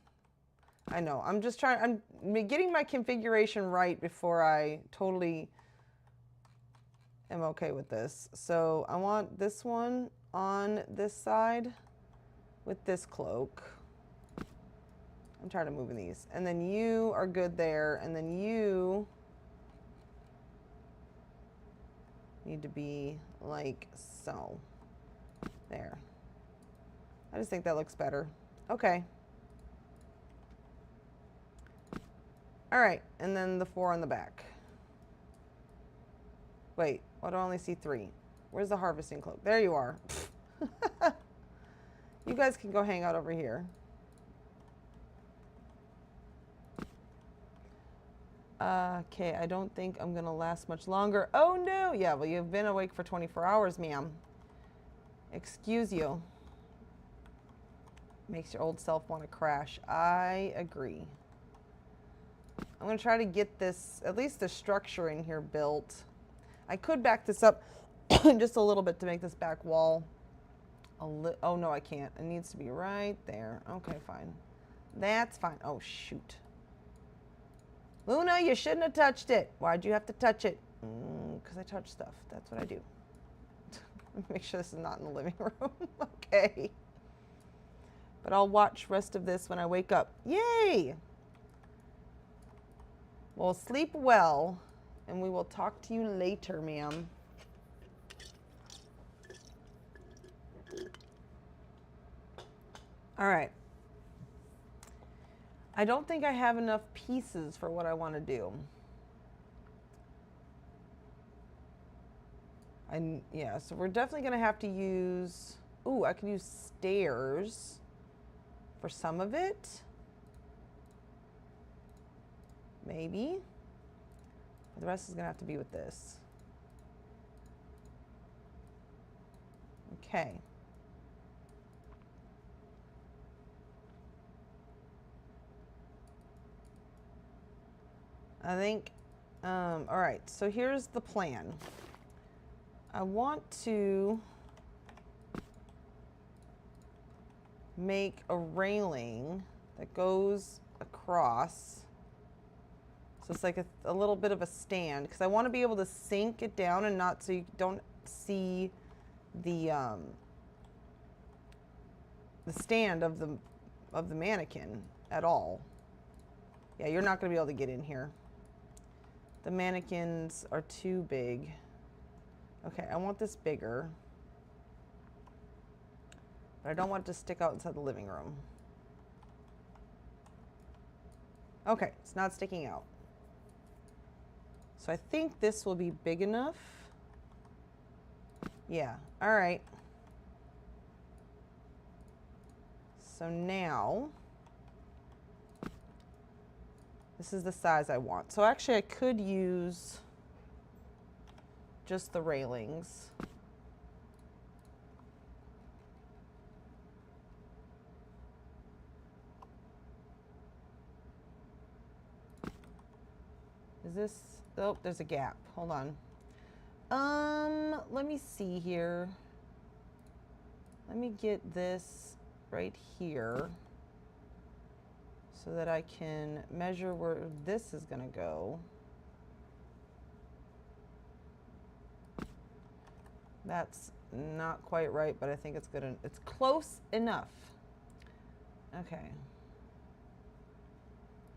I know. I'm just trying. I'm getting my configuration right before I totally am okay with this. So I want this one on this side with this cloak. I'm tired of moving these. And then you are good there. And then you need to be like so. There. I just think that looks better. Okay. All right. And then the 4 on the back. Wait, why do I only see 3? Where's the harvesting cloak? There you are. You guys can go hang out over here. Okay, I don't think I'm going to last much longer. Oh, no. Yeah, well, you've been awake for 24 hours, ma'am. Excuse you. Makes your old self want to crash. I agree. I'm going to try to get this, at least the structure in here built. I could back this up just a little bit to make this back wall oh, no, I can't. It needs to be right there. Okay, fine. That's fine. Oh, shoot. Luna, you shouldn't have touched it. Why'd you have to touch it? Because I touch stuff. That's what I do. Make sure this is not in the living room. Okay. But I'll watch rest of this when I wake up. Yay! Well, sleep well, and we will talk to you later, ma'am. All right. I don't think I have enough pieces for what I want to do. Yeah, so we're definitely going to have to use... Ooh, I could use stairs for some of it. Maybe. But the rest is going to have to be with this. Okay. I think, all right, so here's the plan. I want to make a railing that goes across. So it's like a little bit of a stand, because I want to be able to sink it down and not so you don't see the stand of the mannequin at all. Yeah, you're not going to be able to get in here. The mannequins are too big. Okay, I want this bigger. But I don't want it to stick out inside the living room. Okay, it's not sticking out. So I think this will be big enough. Yeah, all right. So now, this is the size I want. So actually I could use just the railings. Is this, oh, there's a gap. Hold on. Let me see here. Let me get this right here so that I can measure where this is gonna go. That's not quite right, but I think it's good. It's close enough. Okay.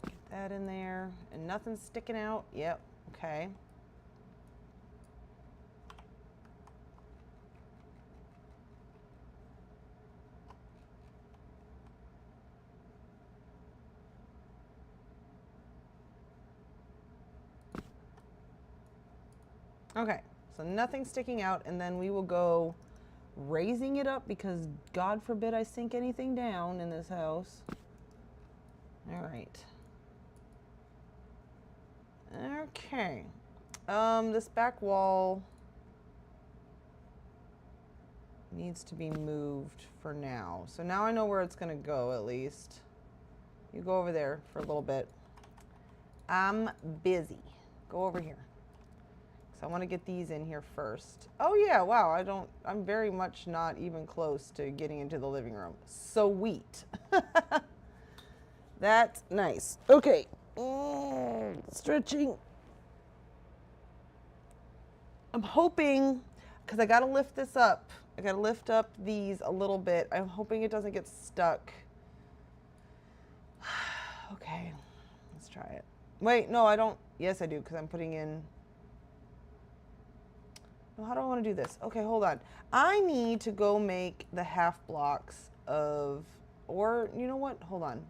Get that in there, and nothing's sticking out. Yep, okay. Okay, so nothing's sticking out, and then we will go raising it up because God forbid I sink anything down in this house. All right. Okay. This back wall needs to be moved for now. So now I know where it's gonna go at least. You go over there for a little bit. I'm busy. Go over here. So I want to get these in here first. Oh yeah, wow, I'm very much not even close to getting into the living room. Sweet. That's nice. Okay. Stretching. I'm hoping, because I got to lift this up. I got to lift up these a little bit. I'm hoping it doesn't get stuck. Okay, let's try it. Wait, no, I don't. Yes, I do, because I'm putting in. How do I want to do this? Okay, hold on. I need to go make the half blocks of, or you know what? Hold on.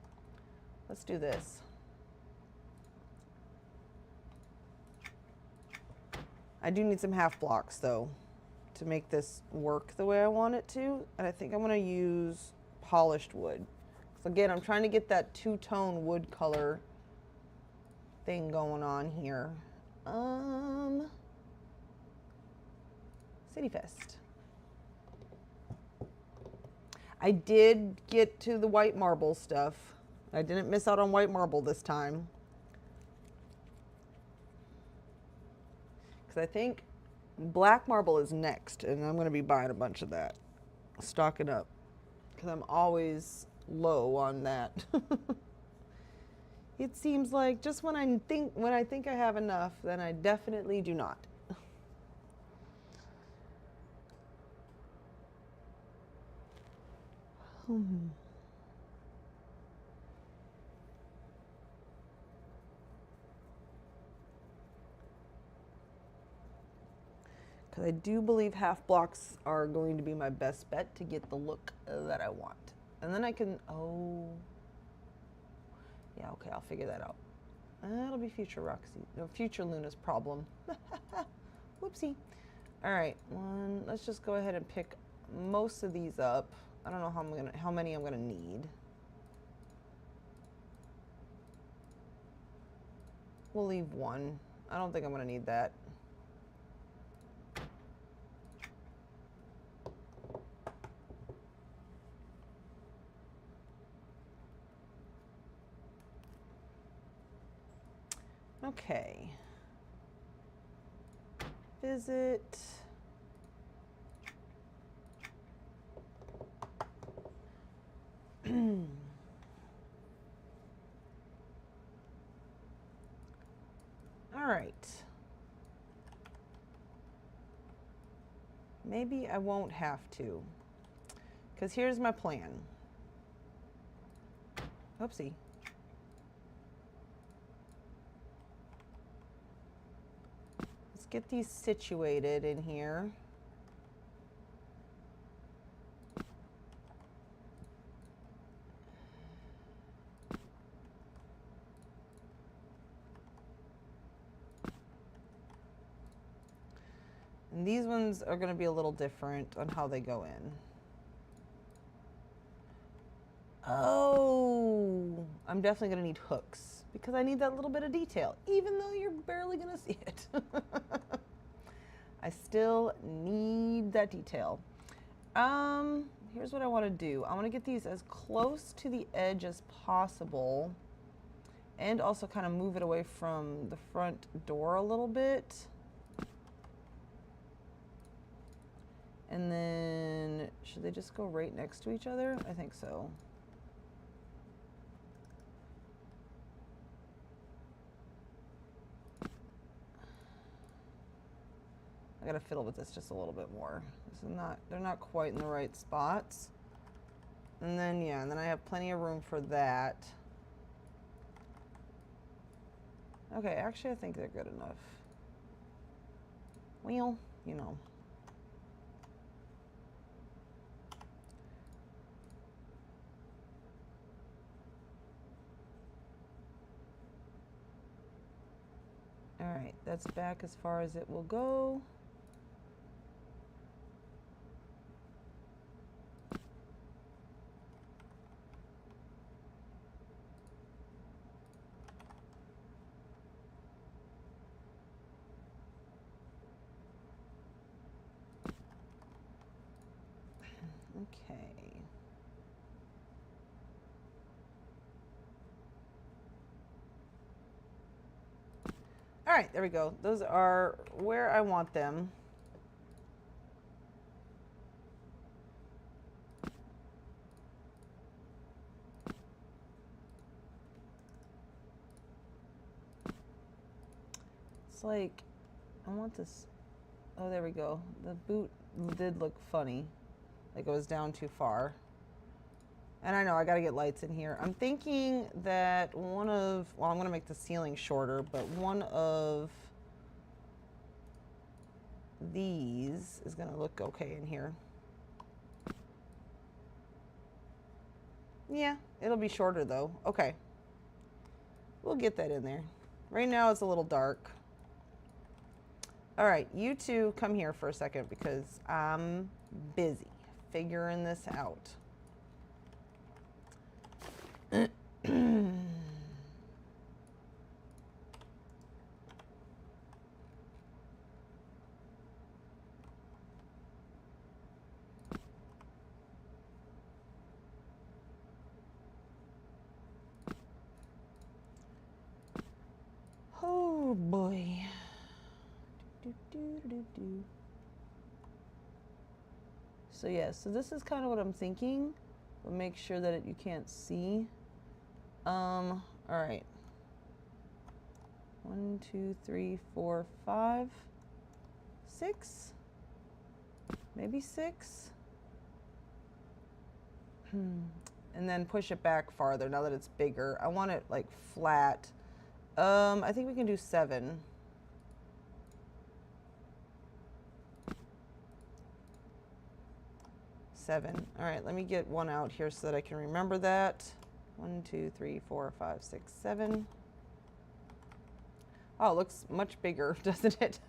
Let's do this. I do need some half blocks though to make this work the way I want it to. And I think I'm going to use polished wood. So again, I'm trying to get that two-tone wood color thing going on here. City Fest. I did get to the white marble stuff. I didn't miss out on white marble this time. Because I think black marble is next, and I'm going to be buying a bunch of that. Stocking up. Because I'm always low on that. It seems like just when I think I have enough, then I definitely do not. Because I do believe half blocks are going to be my best bet to get the look that I want. And then I can, oh, yeah, okay, I'll figure that out. That'll be future Roxy, no, future Luna's problem. Whoopsie. All right, let's just go ahead and pick most of these up. I don't know how many I'm gonna need. We'll leave one. I don't think I'm gonna need that. Okay. Visit. All right. Maybe I won't have to, because here's my plan. Oopsie. Let's get these situated in here. And these ones are going to be a little different on how they go in. Oh, I'm definitely going to need hooks because I need that little bit of detail, even though you're barely going to see it. I still need that detail. Here's what I want to do. I want to get these as close to the edge as possible and also kind of move it away from the front door a little bit. And then, should they just go right next to each other? I think so. I gotta fiddle with this just a little bit more. This is not, they're not quite in the right spots. And then, yeah, and then I have plenty of room for that. Okay, actually I think they're good enough. Well, you know. All right, that's back as far as it will go. Okay. All right, there we go. Those are where I want them. It's like, I want this. Oh, there we go. The boot did look funny. Like it was down too far. And I know I gotta get lights in here. I'm thinking that one of, well, I'm gonna make the ceiling shorter, but one of these is gonna look okay in here. Yeah, it'll be shorter though. Okay. We'll get that in there. Right now it's a little dark. All right, you two come here for a second because I'm busy figuring this out. Oh boy. So yeah, so this is kind of what I'm thinking, but make sure that you can't see. All right. 1, 2, 3, 4, 5, 6, maybe 6. And then push it back farther now that it's bigger. I want it like flat. I think we can do 7. All right, let me get one out here so that I can remember that. 1, 2, 3, 4, 5, 6, 7. Oh, it looks much bigger, doesn't it?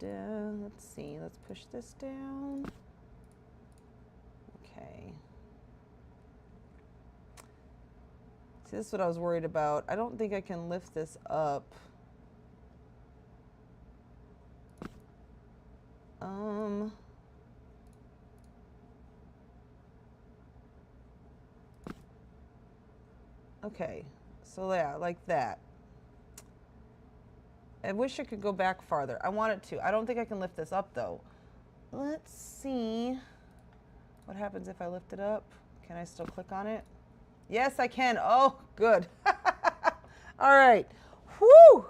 Let's see, let's push this down. Okay. See, this is what I was worried about. I don't think I can lift this up. Okay, so yeah, like that. I wish I could go back farther. I want it to. I don't think I can lift this up though. Let's see what happens if I lift it up. Can I still click on it? Yes, I can. Oh, good. All right. Whew.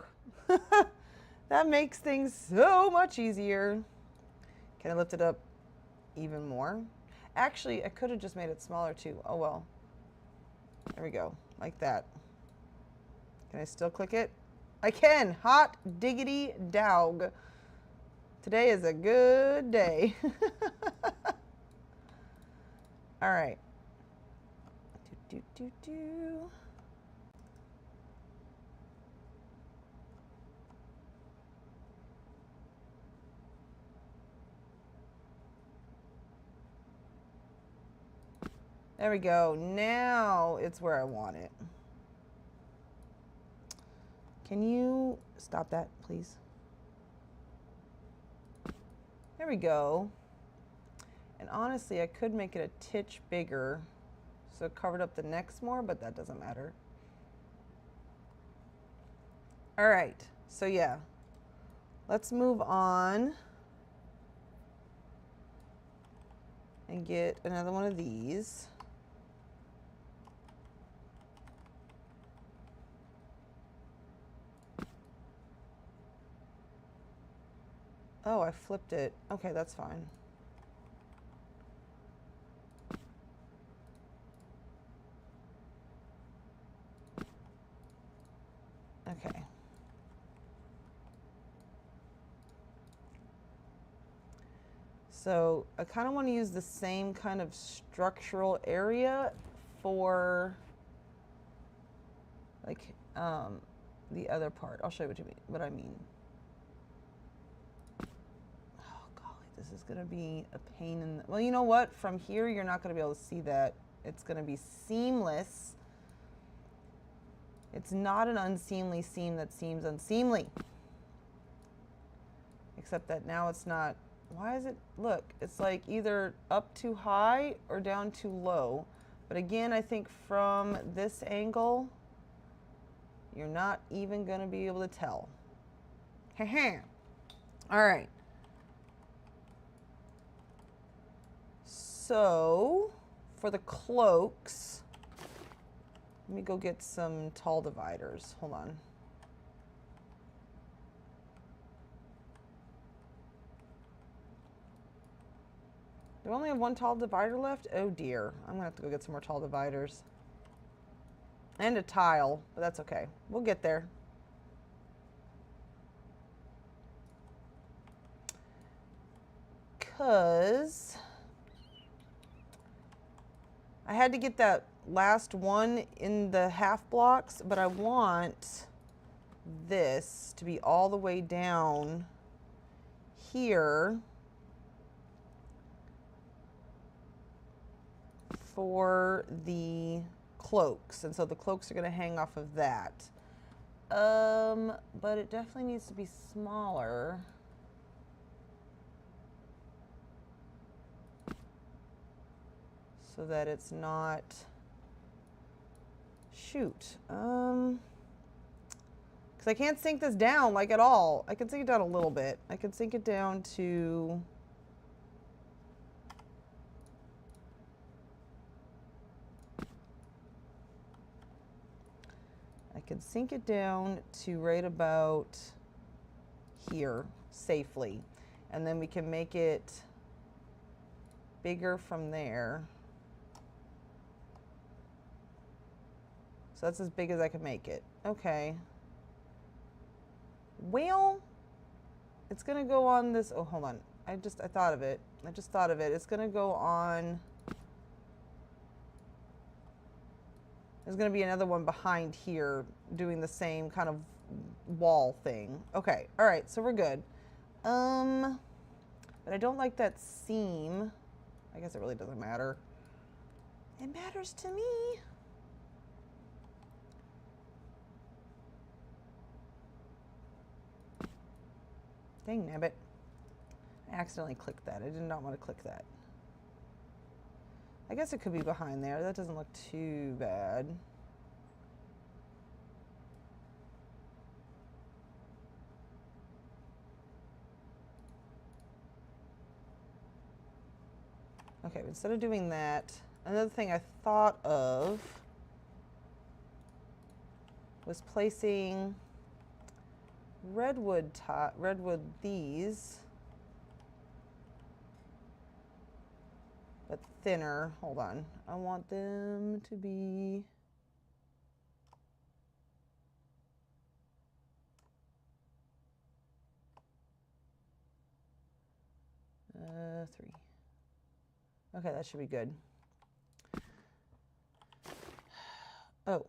That makes things so much easier. Can I lift it up even more? Actually, I could have just made it smaller too. Oh well. There we go. Like that. Can I still click it? I can. Hot diggity dog. Today is a good day. All right. Do. There we go. Now it's where I want it. Can you stop that, please? There we go. And honestly, I could make it a titch bigger so it covered up the necks more, but that doesn't matter. All right, so yeah, let's move on and get another one of these. Oh, I flipped it. Okay, that's fine. Okay. So I kind of want to use the same kind of structural area for like the other part. I'll show you what I mean. Oh golly, this is gonna be a pain in the, well, you know what? From here, you're not gonna be able to see that. It's gonna be seamless. It's not an unseemly seam that seems unseemly. Except that now it's not. Why is it, look, it's like either up too high or down too low. But again, I think from this angle, you're not even gonna be able to tell. All right. So for the cloaks, let me go get some tall dividers. Hold on. Do I only have one tall divider left? Oh dear. I'm gonna have to go get some more tall dividers. And a tile, but that's okay. We'll get there. Because I had to get that last one in the half blocks, but I want this to be all the way down here for the cloaks. And so the cloaks are going to hang off of that. But it definitely needs to be smaller. So that it's not, shoot. Because I can't sink this down like at all. I can sink it down a little bit. I can sink it down to, right about here safely. And then we can make it bigger from there. So that's as big as I can make it. Okay. Well, it's gonna go on this, oh, hold on. I thought of it. I just thought of it. It's gonna go on, there's gonna be another one behind here doing the same kind of wall thing. Okay, all right, so we're good. But I don't like that seam. I guess it really doesn't matter. It matters to me. Dang nabbit. I accidentally clicked that. I did not want to click that. I guess it could be behind there. That doesn't look too bad. Okay, instead of doing that, another thing I thought of was placing redwood these, but thinner. Hold on. I want them to be three. Okay, that should be good. Oh,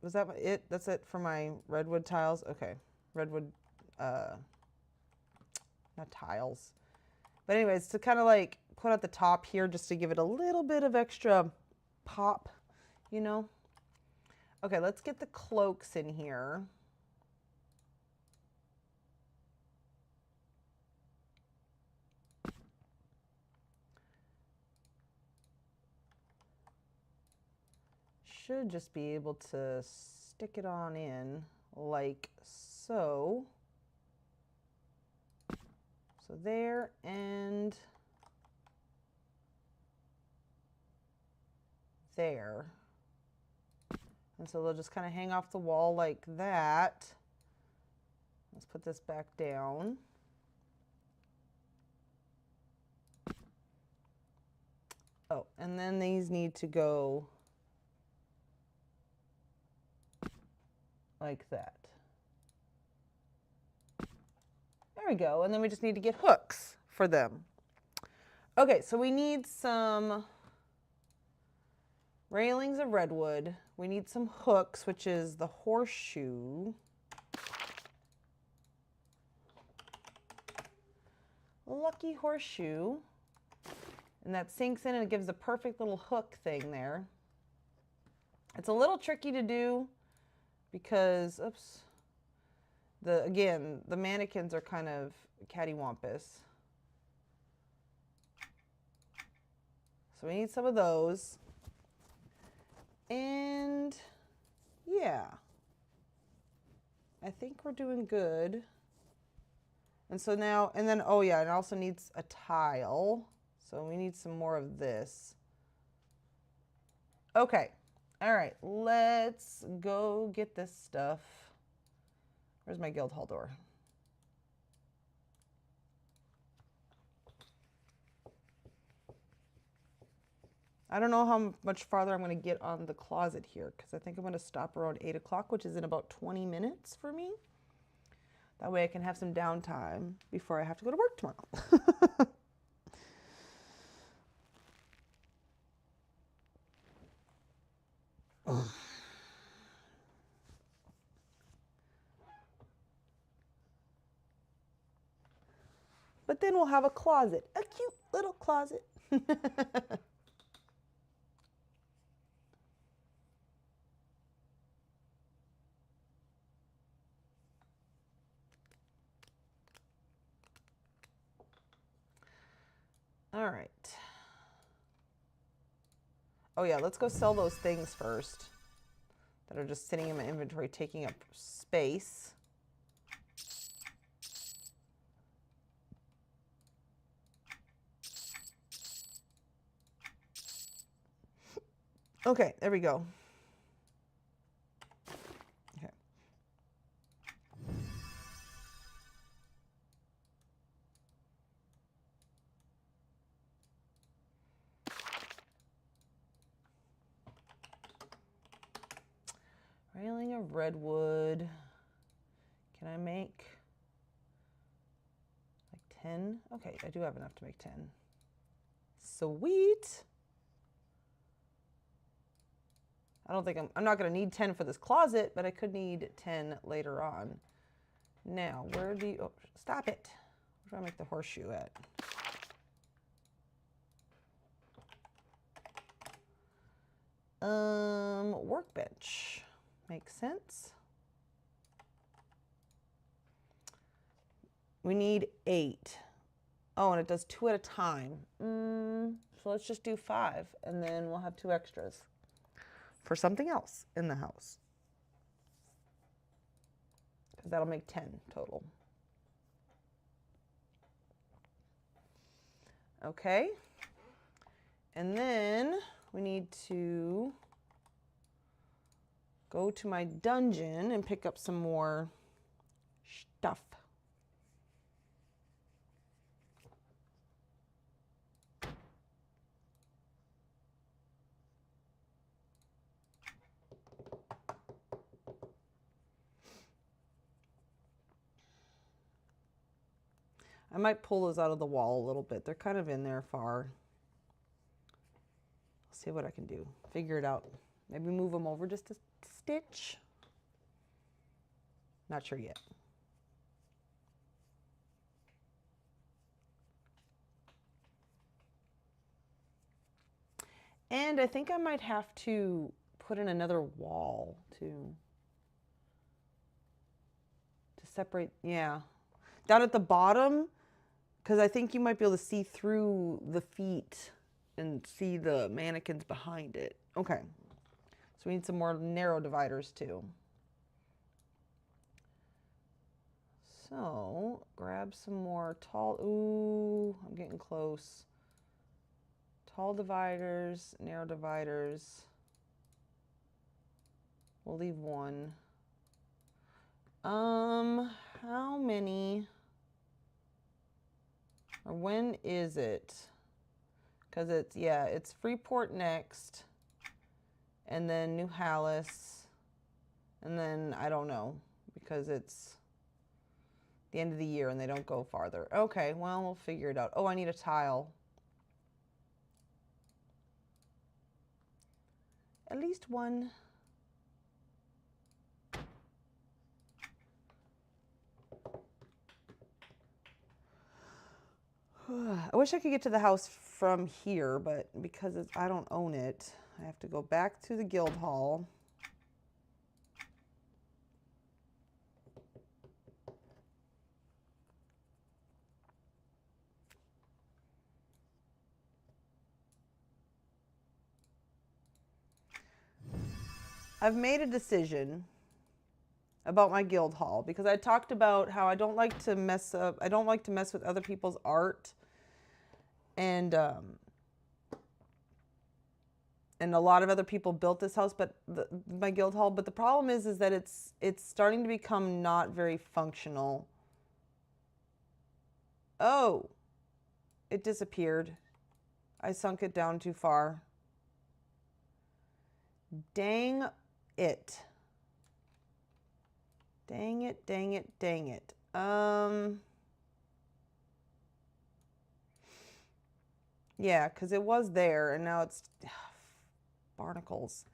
was that it? That's it for my redwood tiles? Okay, redwood, not tiles. But anyways, to kind of like put at the top here just to give it a little bit of extra pop, you know? Okay, let's get the cloaks in here. Should just be able to stick it on in like so. So there and there. And so they'll just kind of hang off the wall like that. Let's put this back down. Oh, and then these need to go like that. There we go. And then we just need to get hooks for them. Okay, so we need some railings of redwood. We need some hooks, which is the horseshoe. Lucky horseshoe. And that sinks in and it gives a perfect little hook thing there. It's a little tricky to do because, oops, again, the mannequins are kind of cattywampus. So we need some of those. And yeah, I think we're doing good. And so now, and then, oh yeah, it also needs a tile. So we need some more of this. Okay. All right, let's go get this stuff. Where's my guild hall door? I don't know how much farther I'm going to get on the closet here because I think I'm going to stop around 8 o'clock, which is in about 20 minutes for me. That way I can have some downtime before I have to go to work tomorrow. But then we'll have a closet, a cute little closet. All right. Oh yeah, let's go sell those things first that are just sitting in my inventory taking up space. Okay, there we go. Okay. Railing of redwood. Can I make like 10? Okay, I do have enough to make 10. Sweet. I don't think I'm not going to need 10 for this closet, but I could need 10 later on. Now, where do you, oh, stop it. Where do I make the horseshoe at? Workbench. Makes sense. We need 8. Oh, and it does 2 at a time. So let's just do 5, and then we'll have 2 extras for something else in the house. Because that'll make 10 total. Okay. And then we need to go to my dungeon and pick up some more stuff. I might pull those out of the wall a little bit. They're kind of in there far. I'll see what I can do. Figure it out. Maybe move them over just a stitch. Not sure yet. And I think I might have to put in another wall too. To separate, yeah. Down at the bottom, because I think you might be able to see through the feet and see the mannequins behind it. Okay. So we need some more narrow dividers too. So grab some more tall, ooh, I'm getting close. Tall dividers, narrow dividers. We'll leave one. How many, or when is it? Because it's, yeah, it's Freeport next, and then New Hallis, and then I don't know, because it's the end of the year and they don't go farther. Okay, well, we'll figure it out. Oh, I need a tile. At least one. I wish I could get to the house from here, but because I don't own it, I have to go back to the guild hall. I've made a decision about my guild hall because I talked about how I don't like to mess with other people's art, and a lot of other people built this house, but my guild hall. But the problem is that it's starting to become not very functional. Oh, it disappeared. I sunk it down too far. Dang it. Dang it, dang it, dang it. Yeah, because it was there and now it's barnacles.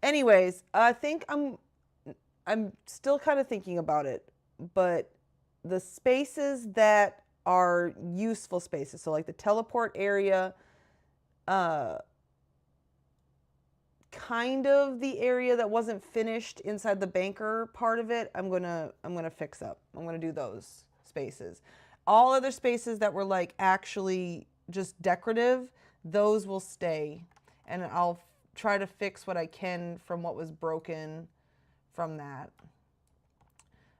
Anyways, I think I'm still kind of thinking about it, but the spaces that are useful spaces, so like the teleport area, kind of the area that wasn't finished inside the banker part of it, I'm gonna fix up. I'm gonna do those spaces. All other spaces that were like actually just decorative, those will stay, and I'll try to fix what I can from what was broken from that.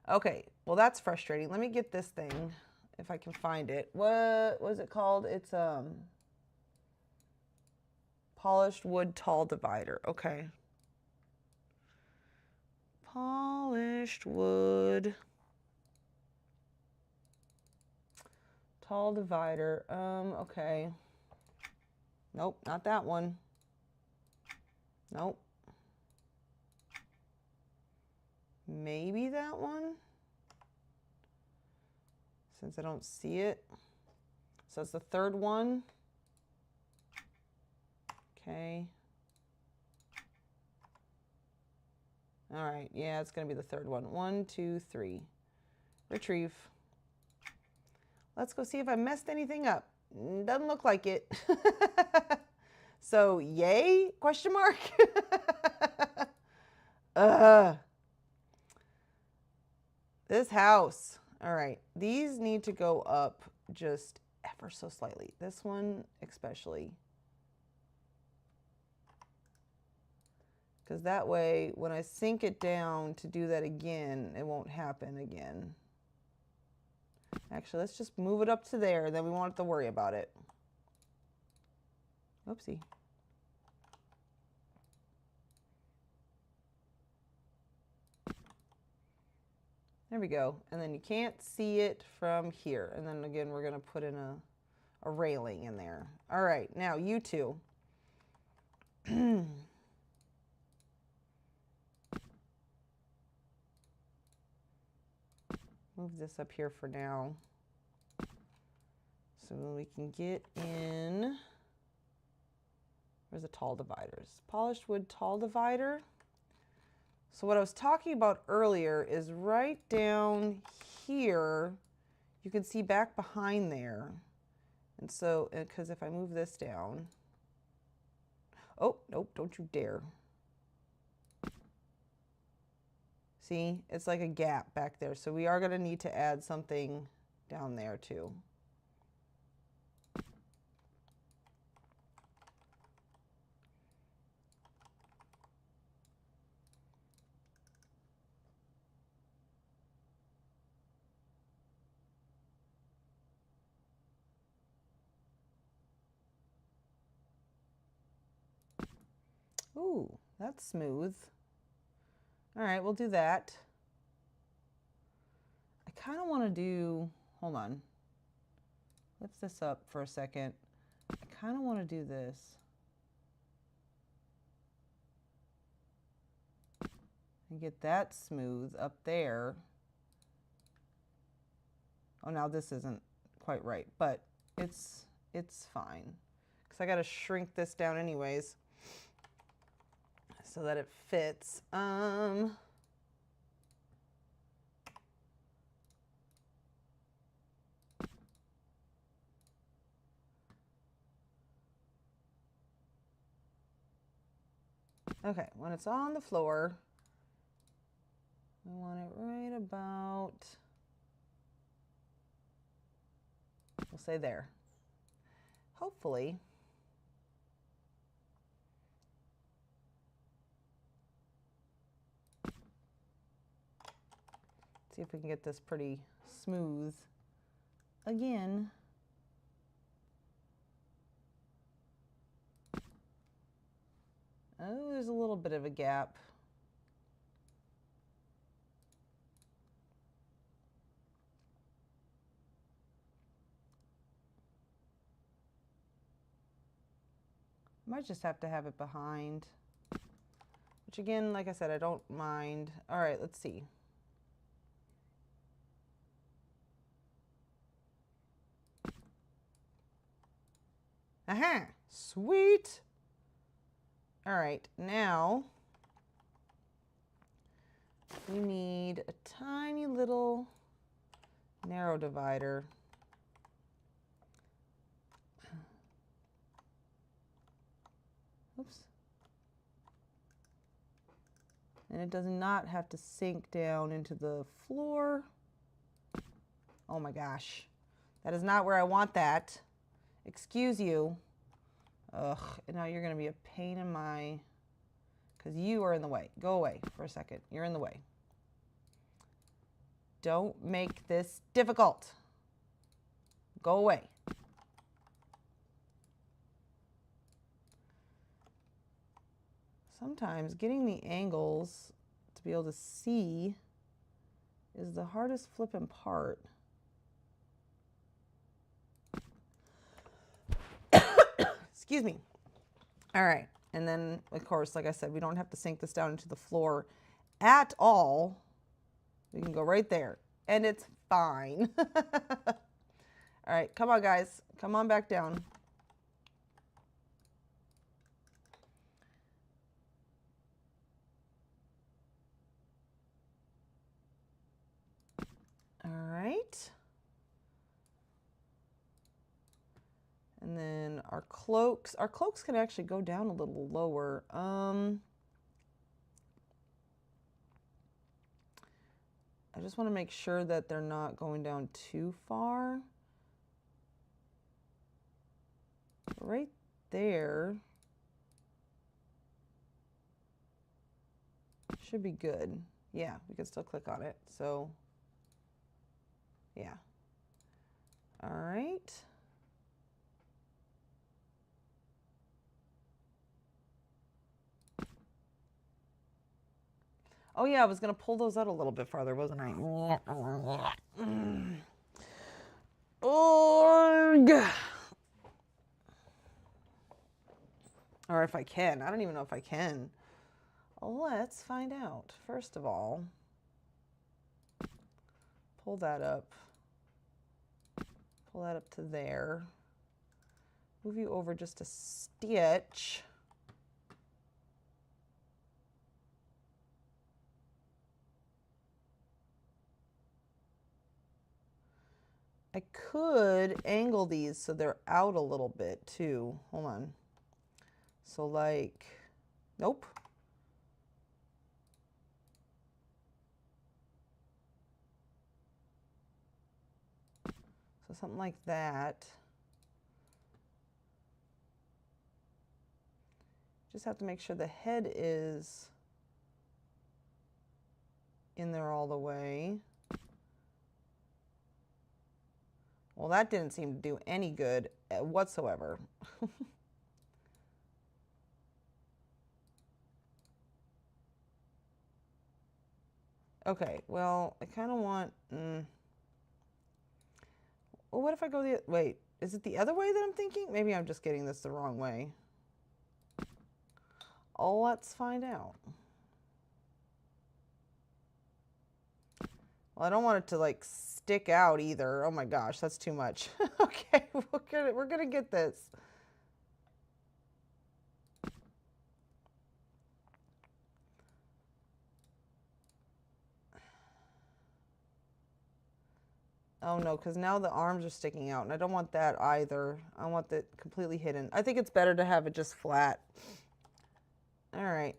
Okay, well that's frustrating. Let me get this thing if I can find it. What was it called? It's polished wood tall divider. Okay. Polished wood tall divider. Okay. Nope, not that one. Nope. Maybe that one? Since I don't see it. So it's the third one. Okay. All right, yeah, it's gonna be the third one. 1, 2, 3. Retrieve. Let's go see if I messed anything up. Doesn't look like it. So, yay? Question mark? This house. All right, these need to go up just ever so slightly. This one especially. Because that way, when I sink it down to do that again, it won't happen again. Actually, let's just move it up to there, then we won't have to worry about it. Oopsie. There we go. And then you can't see it from here. And then again, we're going to put in a railing in there. All right, now you two. Move this up here for now. So we can get in. Where's the tall dividers? Polished wood tall divider. So what I was talking about earlier is right down here, you can see back behind there. And so, because if I move this down, oh, nope, don't you dare. See, it's like a gap back there. So we are going to need to add something down there too. Ooh, that's smooth. All right, we'll do that. I kind of want to do, hold on. Lift this up for a second. I kind of want to do this. And get that smooth up there. Oh, now this isn't quite right, but it's fine. Because I got to shrink this down anyways so that it fits. Okay, when it's on the floor, I want it right about, we'll say there. Hopefully. See if we can get this pretty smooth again. Oh, there's a little bit of a gap. Might just have to have it behind, which again, like I said, I don't mind. All right, let's see. Aha, sweet. All right, now we need a tiny little narrow divider. Oops. And it does not have to sink down into the floor. Oh my gosh. That is not where I want that. Excuse you. Ugh, and now you're gonna be a pain in my, because you are in the way. Go away for a second. You're in the way. Don't make this difficult. Go away. Sometimes getting the angles to be able to see is the hardest flipping part. Excuse me. All right, and then of course, like I said, we don't have to sink this down into the floor at all. We can go right there, and it's fine. All right, come on guys, come on back down. All right. And then our cloaks can actually go down a little lower. I just want to make sure that they're not going down too far. Right there should be good. Yeah, we can still click on it. So, yeah. All right. Oh yeah, I was gonna pull those out a little bit farther, wasn't I? Org. Or if I can. I don't even know if I can. Let's find out. First of all, pull that up. Pull that up to there. Move you over just a stitch. I could angle these so they're out a little bit too. Hold on. So like, nope. So something like that. Just have to make sure the head is in there all the way. Well, that didn't seem to do any good whatsoever. Okay, well, I kind of want, well, what if I go wait, is it the other way that I'm thinking? Maybe I'm just getting this the wrong way. Oh, let's find out. Well, I don't want it to like stick out either. Oh my gosh, that's too much. Okay, we're gonna get this. Oh no, because now the arms are sticking out, and I don't want that either. I want that completely hidden. I think it's better to have it just flat. All right.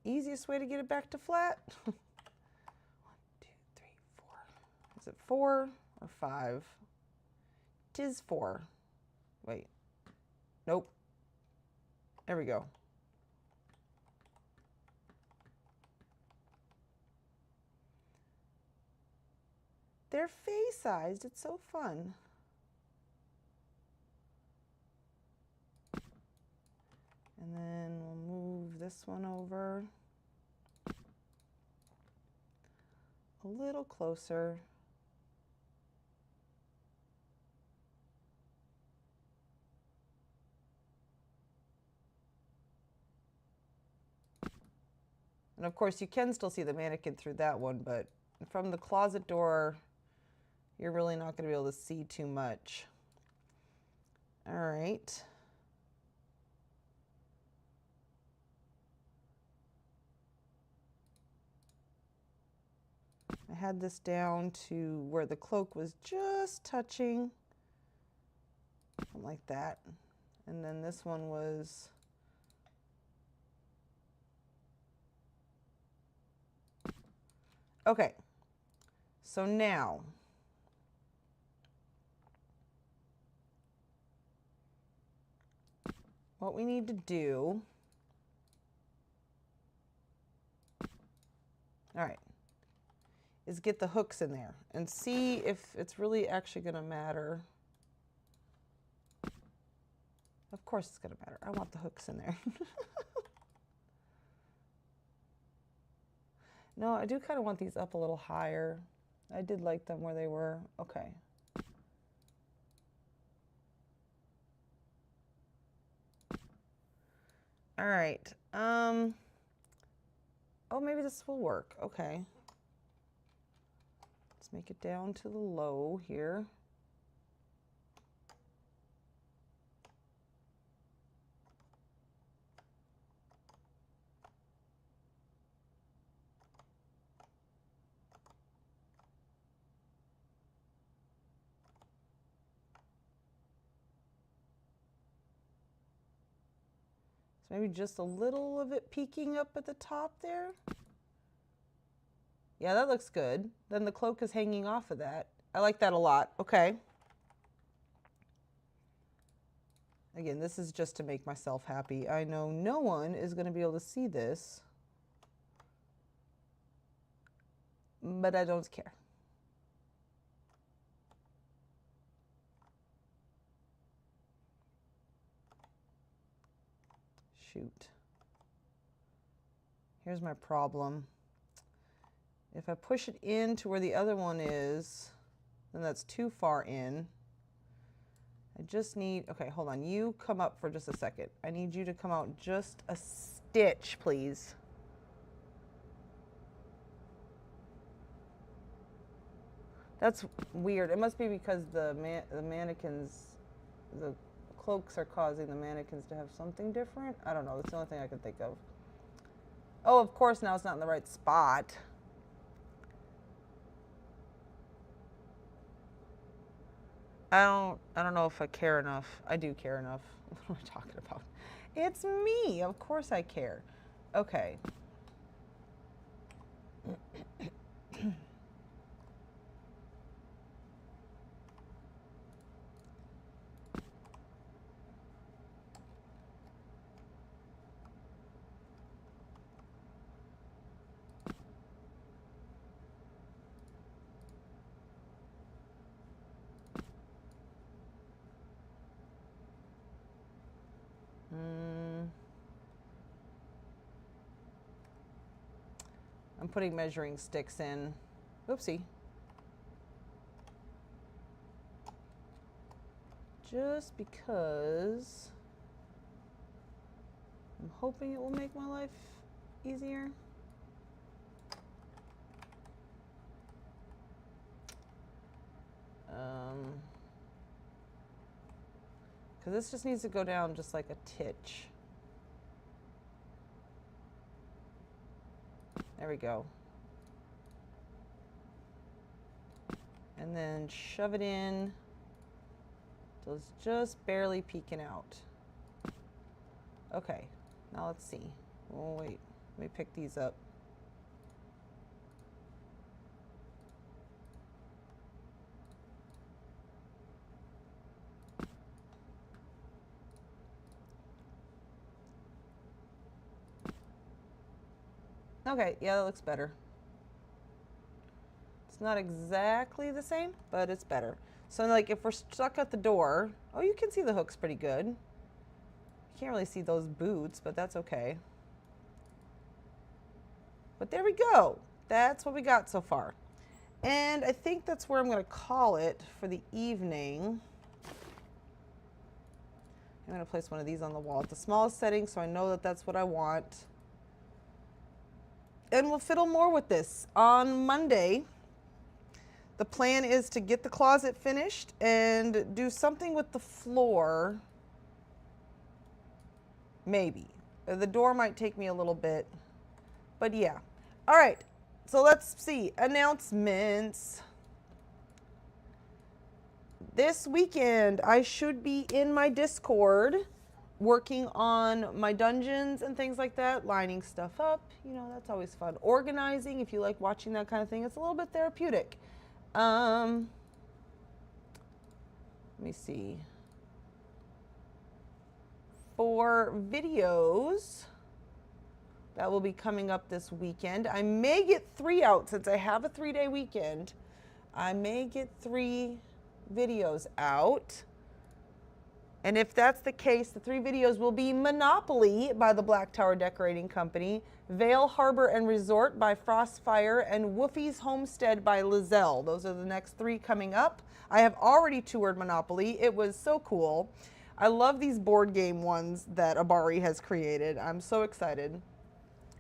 Easiest way to get it back to flat. 1, 2, 3, 4. Is it 4 or 5? It is 4. Wait. Nope. There we go. They're face-sized. It's so fun. And then we'll move this one over a little closer. And of course, you can still see the mannequin through that one, but from the closet door, you're really not going to be able to see too much. All right. I had this down to where the cloak was just touching, something like that. And then this one was okay. So now what we need to do, all right, is get the hooks in there and see if it's really actually going to matter. Of course it's going to matter. I want the hooks in there. No, I do kind of want these up a little higher. I did like them where they were. Okay. All right. Oh, maybe this will work. Okay. Let's make it down to the low here. So maybe just a little of it peeking up at the top there. Yeah, that looks good. Then the cloak is hanging off of that. I like that a lot. Okay. Again, this is just to make myself happy. I know no one is going to be able to see this, but I don't care. Shoot. Here's my problem. If I push it in to where the other one is, then that's too far in. I just need, okay, hold on. You come up for just a second. I need you to come out just a stitch, please. That's weird. It must be because the mannequins, the cloaks are causing the mannequins to have something different. I don't know. That's the only thing I can think of. Oh, of course, now it's not in the right spot. I don't know if I care enough. I do care enough. What am I talking about? It's me. Of course I care. Okay. I'm putting measuring sticks in. Oopsie. Just because I'm hoping it will make my life easier. Because this just needs to go down just like a titch. There we go. And then shove it in till it's just barely peeking out. Okay, now let's see. Oh wait, let me pick these up. Okay, yeah, that looks better. It's not exactly the same, but it's better. So like if we're stuck at the door, oh, you can see the hooks pretty good. You can't really see those boots, but that's okay. But there we go. That's what we got so far. And I think that's where I'm going to call it for the evening. I'm going to place one of these on the wall at the smallest setting so I know that that's what I want. And we'll fiddle more with this. On Monday, the plan is to get the closet finished and do something with the floor. Maybe. The door might take me a little bit. But yeah. All right. So let's see. Announcements. This weekend, I should be in my Discord working on my dungeons and things like that, lining stuff up. You know, that's always fun. Organizing, if you like watching that kind of thing, it's a little bit therapeutic. Let me see. For videos that will be coming up this weekend, I may get 3 out since I have a 3-day weekend. I may get 3 videos out. And if that's the case, the 3 videos will be Monopoly by the Black Tower Decorating Company, Vale Harbor and Resort by Frostfire, and Woofy's Homestead by Lizelle. Those are the next 3 coming up. I have already toured Monopoly. It was so cool. I love these board game ones that Abari has created. I'm so excited.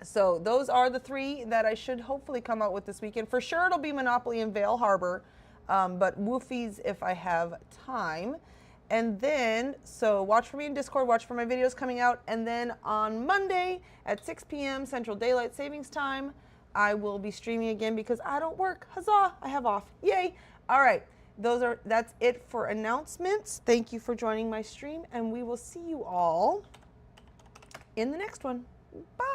So those are the 3 that I should hopefully come out with this weekend. For sure it'll be Monopoly and Vale Harbor, but Woofy's if I have time. And then, so watch for me in Discord, watch for my videos coming out. And then on Monday at 6 p.m. Central Daylight Savings Time, I will be streaming again because I don't work. Huzzah, I have off. Yay. All right, that's it for announcements. Thank you for joining my stream, and we will see you all in the next one. Bye.